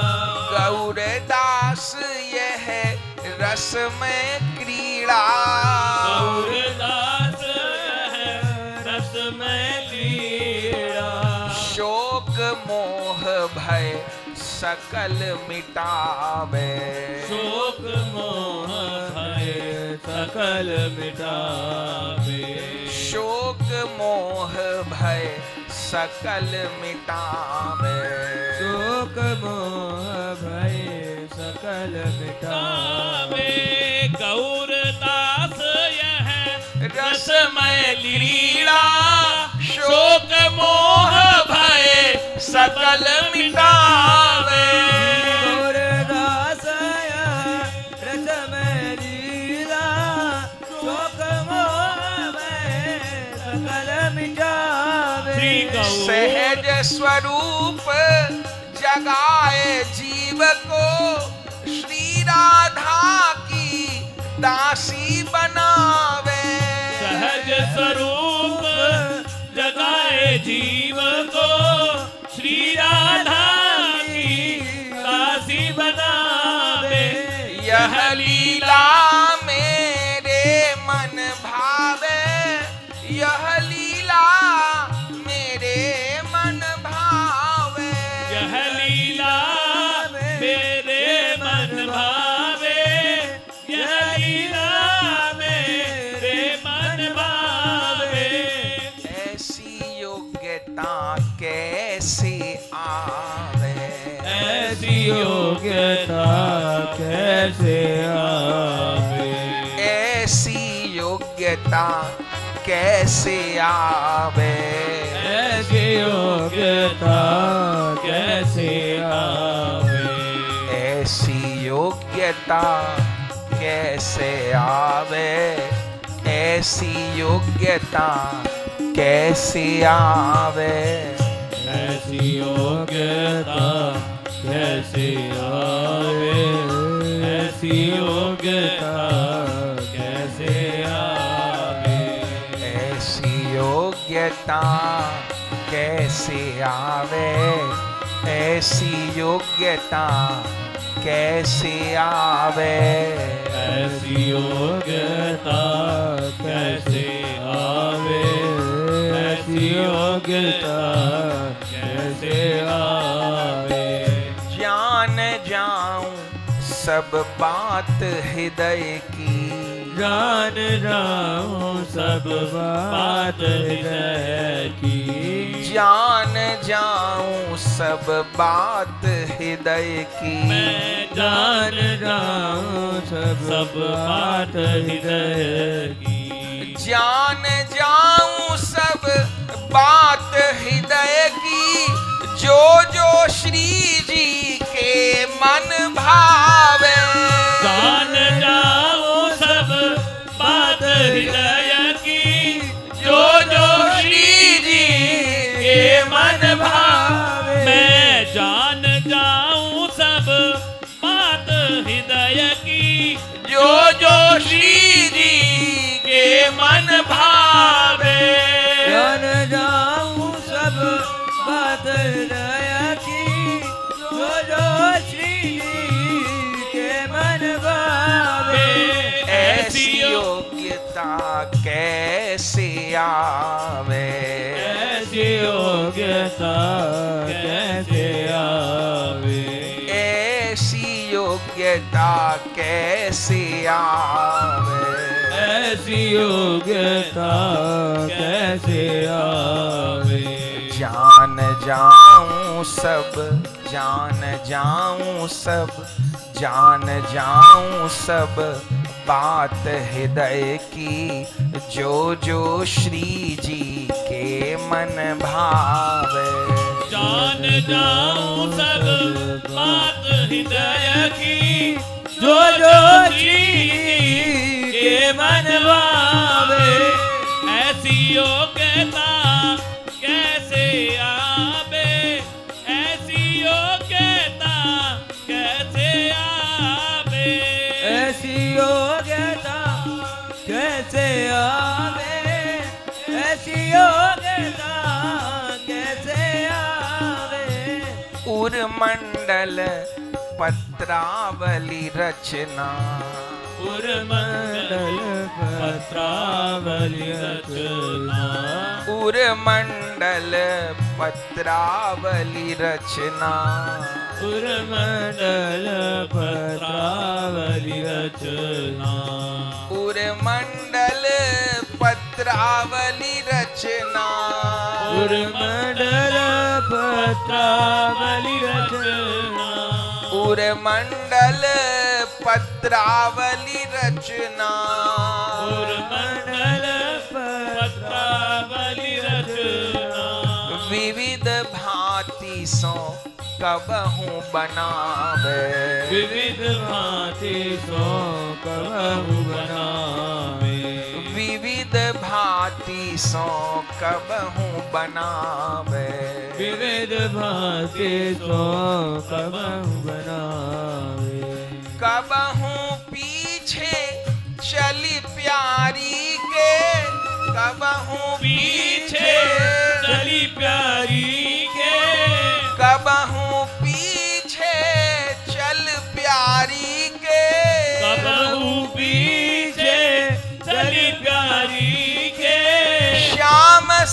गौरदास यह रस में क्रीड़ा, गौरदास है रस में लीला, शोक मोह भय सकल मिटावे, शोक मोह भय सकल मिटावे, शोक मोह भय सकल मिटावे, शोक मोह भय सकल मिटावे, गौरदास यह रसमय लीला, शोक मोह भय सकल मिटावे, गौरदास रस में लीला, शोक मोह भय सकल मिटावे, श्री गौ सहज स्वरूप जगाए जीव को, श्री राधा की दासी बनावे, सहज स्वरूप जीव को श्री राधा की दासी बनावे। यह लीला मेरे मन भावे, यह लीला मेरे मन भावे। यह लीला मेरे मन भावे, यह लीला मेरे मन भावे। ऐसी योग्यता कैसे आवे, ऐसी योग्यता कैसे आवे। ऐसी योग्यता कैसे आवे। ऐसी योग्यता कैसे आवे। ऐसी योग्यता कैसे आवे, ऐसी योग्यता कैसे आवे। ऐसी योग्यता कैसे आवे। ऐसी योग्यता कैसे आवे। ऐसी योग्यता कैसे आवे, ऐसी योग्यता कैसे आवे। ऐसी योग्यता कैसे आवे। ऐसी योग्यता कैसे आवे। जान जाऊं सब बात हृदय की, जान जाऊं सब बात हृदय की। जान जाऊं सब बात हृदय की। मैं जान जाऊं सब बात हृदय की। जान जाऊं सब बात हृदय की, जो जो श्री जी के मन भावे। जान जाऊं सब बात हृदय की, जो जो श्री जी के मन भावे। मैं जान जाऊं सब बात हृदय की, जो जो श्री जी के मन भावे। जान जाऊं सब बात हृदय की, जो जो श्री जी के मन भावे। ऐसी योग्यता कैसे आवे। ऐसी योग्यता कैसे आवे। ऐसी योग्यता कैसे आवे। ऐसी योग्यता कैसे आवे। जान जाऊं सब, जान जाऊं सब, जान जाऊं सब बात हृदय की, जो जो श्री जी के मन भावे। जान जाऊं सब बात हृदय की, जो जो श्री के मन भावे। ऐसी योग्यता कैसे आवे। ऐसी योग्यता कैसे आवे। ऐसी योग्यता कैसे आवे। ऐसी योग्यता कैसे आवे। उर्मंडल पत्रावली रचना, उर्मंडल पत्रावली रचना। उर्मंडल पत्रावली रचना। उर्मंडल पत्रावली रचना। उर्मंडल पत्रावली रचना। उर्मंडल पत्रावली रचना। उर्मंडल पत्रावली रचना। उर्मंडल पत्रावली रचना। विविध भांति सो कबहू बनावे। विविध भांति सो कबहू बनावे। विविध भांति सो कबहू बनावे। विविध भांति सो कबहू बनावे। कबहू पीछे चली प्यारी के, कबहू पीछे चली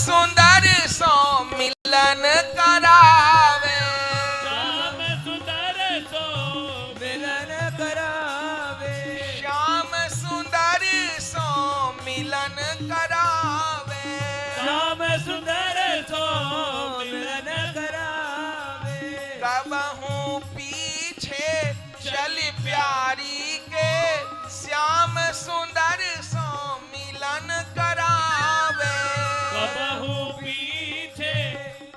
सुंदर सो मिलन करावे, श्याम सुंदर सो मिलन करावे, श्याम सुंदर सो मिलन करावे, श्याम सुंदर सो मिलन करावे, कबहू पीछे चल प्यारी के, श्याम सुंदर सो मिलन करावे, कबहू पीछे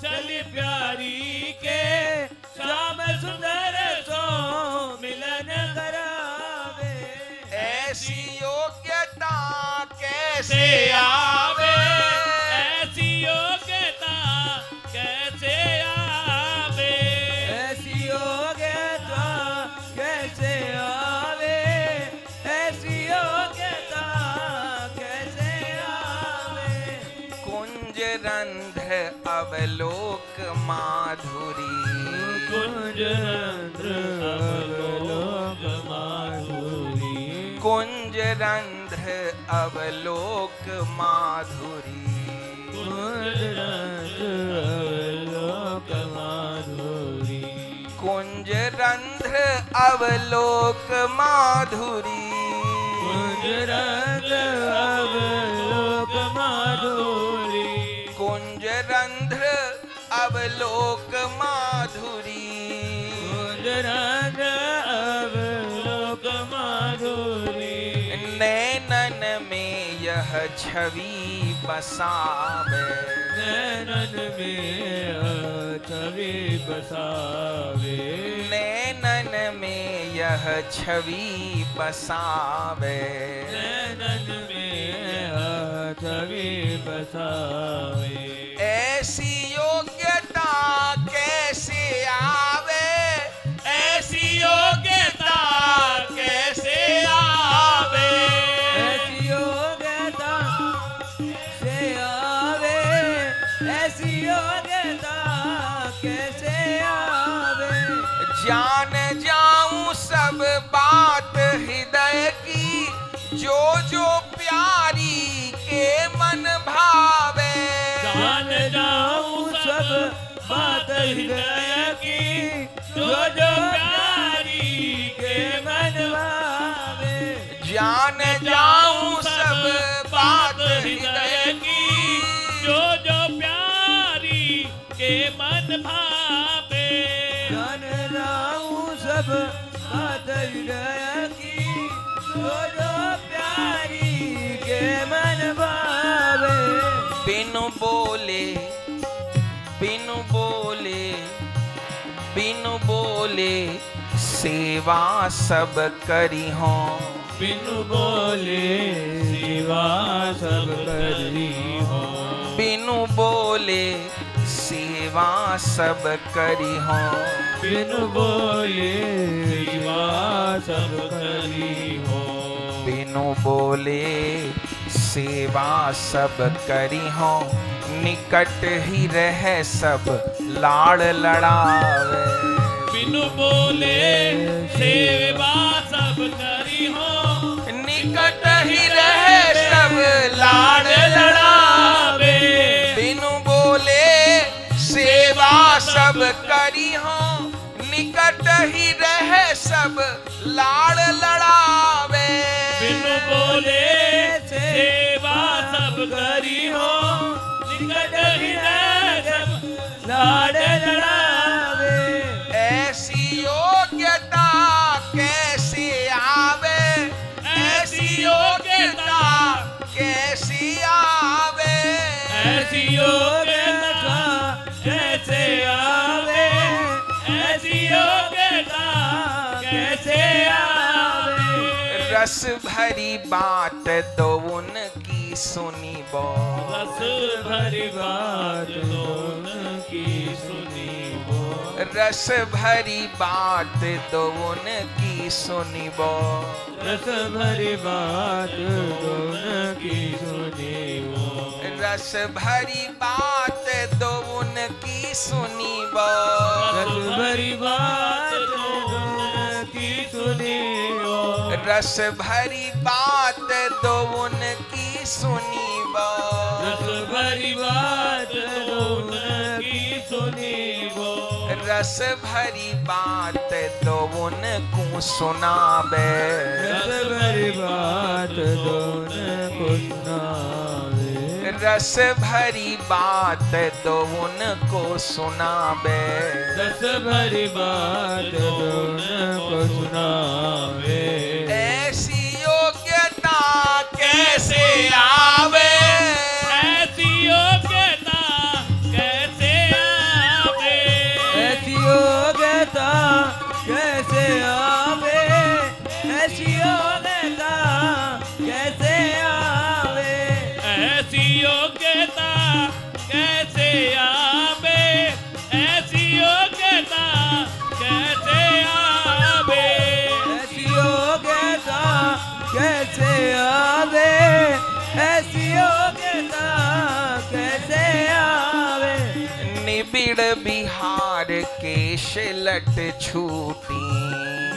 चल प्यारी के, श्याम सुंदर सो मिलन करावे, ऐसी योग्यता कैसे से आवे, आवे, ऐसी योग्यता कैसे आवे, ऐसी योग्यता कैसे आवे, ऐसी योग्यता कैसे आवे, कुंज रंध्र अवलोक माधुरी, कुंज रंध्र अवलोक माधुरी, कुंज रंध्र अवलोक माधुरी, कुंज रंध्र अवलोक माधुरी, कुंज रंध्र अवलोक माधुरी, कुंज रंध्र अवलोक माधुरी, कुंज रंध्र अवलोक माधुरी, कुंज रंध्र अवलोक माधुरी, नैनन में यह छवि बसावे, नैनन में छवि बसावे, नैनन में यह छवि बसावे, नैनन में छवि बसावे, ऐसी योग्यता कैसे आवे, ऐसी योग्यता कैसे आवे, ऐसी योग्यता से आवे, ऐसी योग्यता कैसे आवे, जान जाऊं सब बात हृदय की, जो जो प्यारी के मन भावे, जान जाऊं सब बात हृदय की, जो जो प्यारी के मन भावे, जान जाऊं सब बात हृदय की, जो जो प्यारी के मन भावे, जान राहूं सब बात हृदय की, जो जो प्यारी के मन भावे, बिनु बोले बिनु बोले बिनु बोले सेवा सब करी हो, बिनु बोले सेवा सब करी हो, बिनु बोले सेवा सब करी हो, बिनु बोले सेवा सब करी हो, बिनु बोले सेवा सब करी हो, निकट ही रह सब लाड़ लड़ावे, बिनु बोले सेवा सब करी हो, निकट ही रह सब लाड़ लड़ावे, बिनु बोले सेवा सब करी हो, निकट ही रह सब लाड़ लड़ावे, बिनु बोले सेवा सब करी हो, निकट ही सब लाड़ लड़ावे, ऐसी योग्यता कैसे आवे, ऐसी योग्यता कैसी आवे, ऐसी योग्यता कैसे आवे, ऐसी योग्यता कैसे आवे, रस भरी बात दो उनकी सुनी बो, रस भरी बात दोनों की सुनी हो, रस भरी बात दो उनकी सुनी बो, रस भरी बात दोनों की सुनी हो, रस भरी बात दो उनकी सुनी बो, रस भरी बात दोनों की सुनी हो, रस भरी बात दो उनकी सुनी बो, रस भरी बात दोन की सुनी वो रस भरी बात दोन को सुनावे रस भरी बात दोन को सुनावे रस भरी बात दोन को सुनावे रस भरी बात दोन को सुनावे ऐसी योग्यता कैसे आवे ऐसी योग्यता कैसे आवे ऐसी योग्यता कैसे आवे ऐसी योग्यता कैसे आवे ऐसी योग्यता कैसे आवे ऐसी योग्यता कैसे आवे ऐसी योग्यता कैसे आवे ऐसी योग्यता कैसे आवे निबिड़ बिहार केश लट छूटी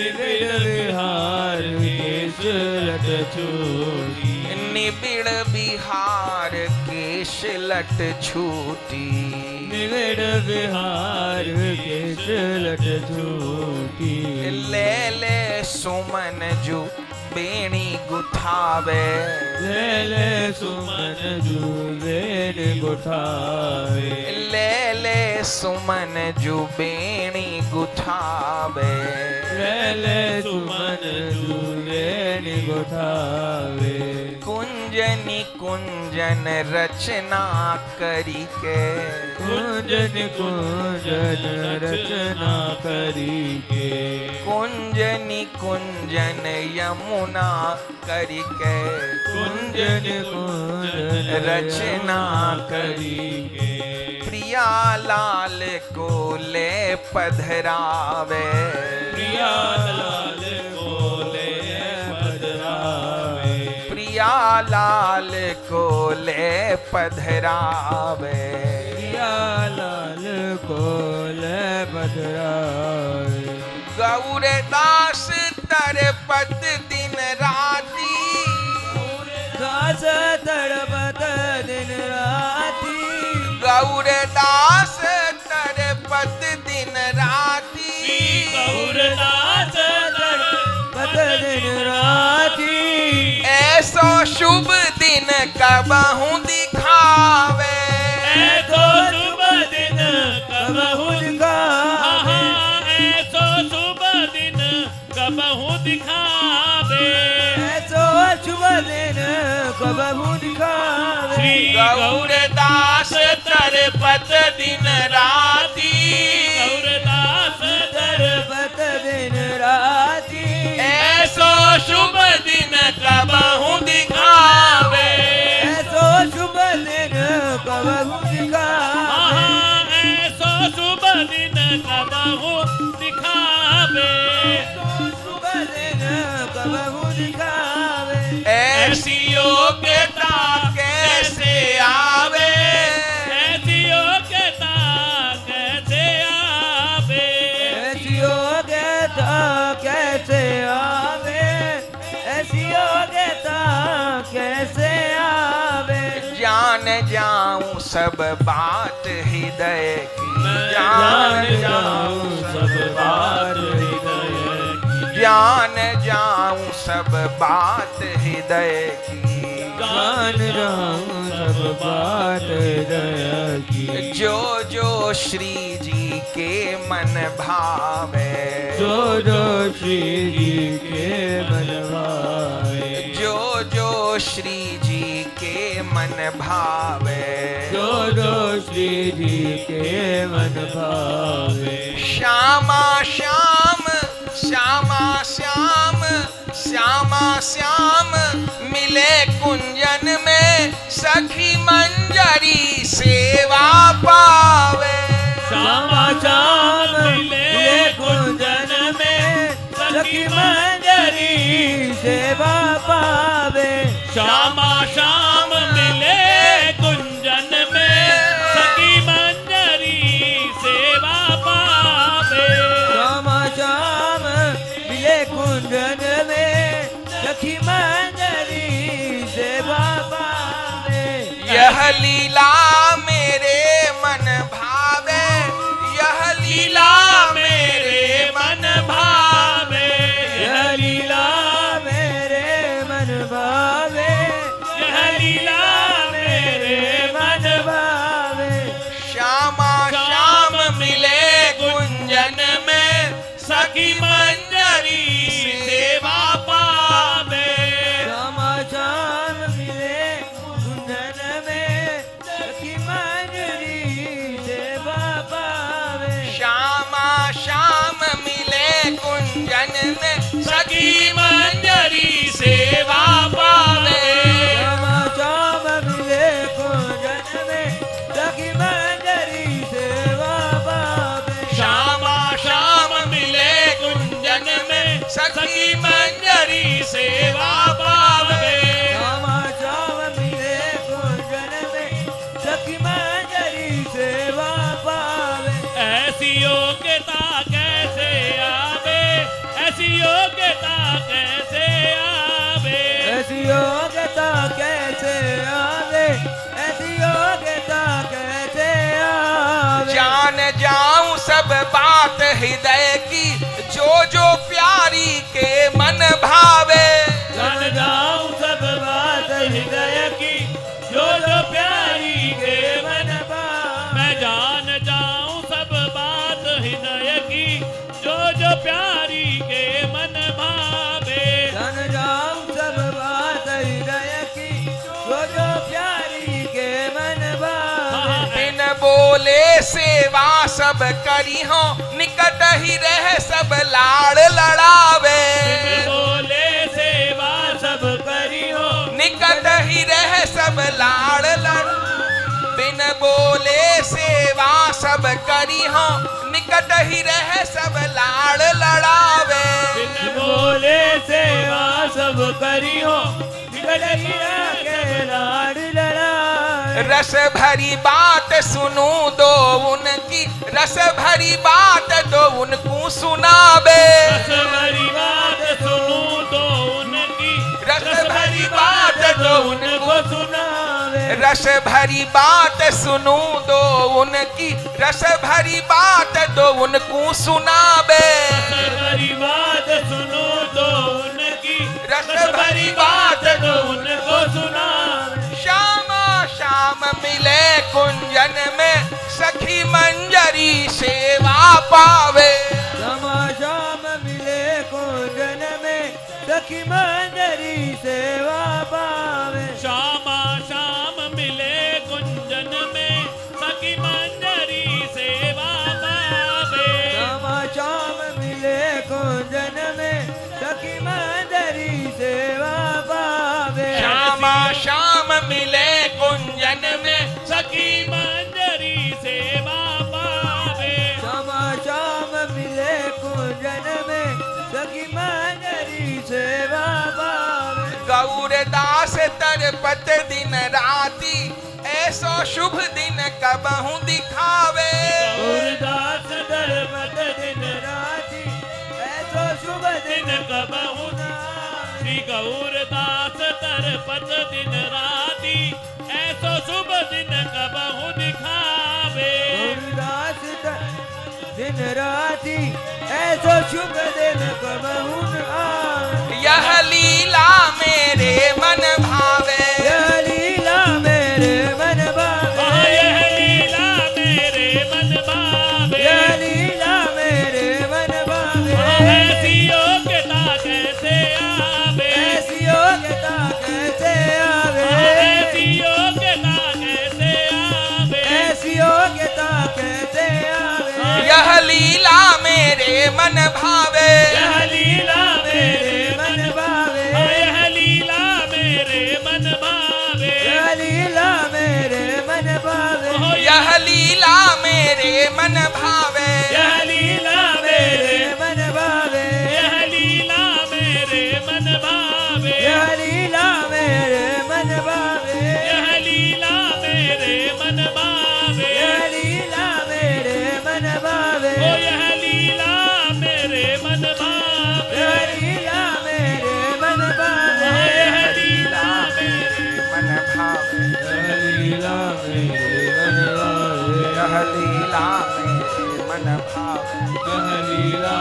निबिड़ बिहार केश लट छूटी निबिड़ बिहार केश लट छूटी निबिड़ बिहार केश लट छूटी ले ले सुमन जू बेणी गुथावे ले ले सुमन जुबेन गुठावे ले ले सुमन जू बेणी गुथावे ले ले सुमन जुबेन गुठावे कुंजनी कुंजन रचना करी के कुंजन कुंजन रचना करी के कुंजनी कुंजन यमुना करी के कुंजन कुंजन रचना करी के प्रिया लाल को ले पधरावे प्रिया लाल बोले बदरावे प्रिया लाल को ले पधरावे प्रिया लाल को ले बदरावे गौरदास तरपत दिन राती दास तड़पत दिन राती गौरदास तरपत दिन राती गौरदास तड़पत दिन राती ऐसो शुभ दिन कबहू दिखावे ऐसो शुभ दिन कबहू दिखावे ऐसो शुभ दिन कबहू दिखावे ऐसो शुभ दिन कबहू दिखावे श्री गौरदास तरपत दिन राती गौरदास तड़पत दिन राती ऐसो शुभ दिन कबहू दिखावे ऐसो शुभ दिन कबहू दिखावे ऐसो शुभ दिन कबहू दिखावे शुभ दिन कबहू दिखावे ऐसी योग्यता कैसे आवे ऐसी योग्यता कैसे आवे ऐसी योग्यता कैसे आवे ऐसी योग्यता कैसे आवे जान जाऊं सब बात हृदय की जान जाऊं सब बात हृदय जान जाऊं सब बात हृदय की जान जाऊं सब बात हृदय की जो जो श्री जी के मन भावे जो जो श्री जी के मन भावे जो जो श्री जी के मन भावे जो जो श्री जी के मन भावे श्यामा श्याम श्यामा श्याम श्यामा श्याम मिले कुंजन में सखी मंजरी सेवा पावे श्यामा श्याम मिले कुंजन में सखी मंजरी सेवा पावे श्यामा श्याम मिले कुंजन में सखी मंजरी सेवा पावे श्यामा श्याम मिले कुंजन में सखी मंजरी सेवा पावे यह लीला मेरे मन भावे, यह लीला मेरे मन भावे, यह लीला मेरे मन भावे, यह लीला मेरे मन भावे। श्यामा श्याम मिले गुंजन में, सखी मंजरी सेवा पावे। श्यामा श्याम मिले गुंजन में, सखी मंजरी सेवा पावे। श्यामा श्याम मिले गुंजन में, सखी मंजरी सेवा पावे। श्यामा श्याम मिले गुंजन में, सखी मंजरी सेवा पावे। श्यामा श्याम मिले गुंजन में, सखी मंजरी सेवा पावे। श्यामा श्याम मिले गुंजन में, सखी मंजरी सेवा पावे। ऐसी योग्यता कैसे आवे, ऐसी योग्यता कैसे आवे। ऐसी योग्यता कैसे आवे, ऐसी योग्यता कैसे आवे। जान जाऊं सब बात हृदय की, जो जो प्यारी के मन भावे। जान जाऊं सब बात हृदय की, जो जो प्यारी के मन भावे। मैं जान जाऊं सब बात हृदय की, जो जो प्यारी के मन भावे। जान जाऊं सब बात हृदय की, जो जो प्यारी के मन भावे। बिन बोले सेवा सब करी हो, निकट ही रह सब लाड़ लड़ावे। बिन बोले सेवा सब करी हो, निकट ही रह सब लाड़ लड़, बिन बोले सेवा सब करी हो, निकट ही रह सब लाड़ लड़ावे। बिन बोले सेवा सब करी हो, निकट ही रह लाड़ लड़ाए। रस भरी बात सुनू दो उनकी, रस भरी बात दो उनको सुनावे। रस भरी बात सुनूं तो उनकी, रस भरी बात दो उनको सुनावे। रस भरी बात सुनू दो उनकी, रस भरी बात दो उनको सुनावे। रस भरी बात सुनो तो उनकी, रस रस भरी बात तो उनको सुनावे। श्यामा श्याम मिले कुंजन में, सखी मंजरी सेवा पावे। श्यामा श्याम मिले कुंजन में, सखी मंजरी सेवा पावे। श्यामा श्याम मिले कुंजन में, सखी मंजरी सेवा पावे। श्यामा श्याम मिले कुंजन में, सखी मंजरी सेवा पावे। श्यामा श्याम मिले कुंजन में, सखी मंजरी सेवा पावे। श्यामा श्याम मिले कुंजन में, सखी मंजरी सेवा पावे। गौरदास तरपत दिन राती, ऐसो शुभ दिन कबहू दिखावे। गौरदास दरपत दिन राती ऐसो शुभ दिन दिन कबहू नावे। श्री गौरदास तरपत दिन राती, ऐसो शुभ दिन कबहू दिखावे। गौरदास दिन राती ऐसो शुभ दिन कबहू न आवे। यह लीला मेरे मन भावे। यह लीला मेरे मन भावे। यह लीला मेरे मन भावे। यह लीला मेरे मन भावे। ऐसी योग्यता कैसे आवे, ऐसी योग्यता कैसे आवे। ऐसी योग्यता कैसे आवे। ऐसी योग्यता कैसे आवे। यह लीला मेरे मन भावे। यह लीला मेरे मन भावे। यह लीला मेरे मन भावे। यह लीला मेरे मन भावे। यह लीला मेरे मन भावे। यह लीला मेरे मन भावे। यह लीला मेरे मन भावे। यह लीला मेरे मन भावे। यह लीला मेरे मन भावे। यह लीला मेरे मन भावे। ओ यह लीला मेरे मन भावे। यह लीला मेरे मन भावे। यह लीला मेरे मन भावे। यह लीला मेरे मन भावे यह लीला मेरे मन भावे यह लीला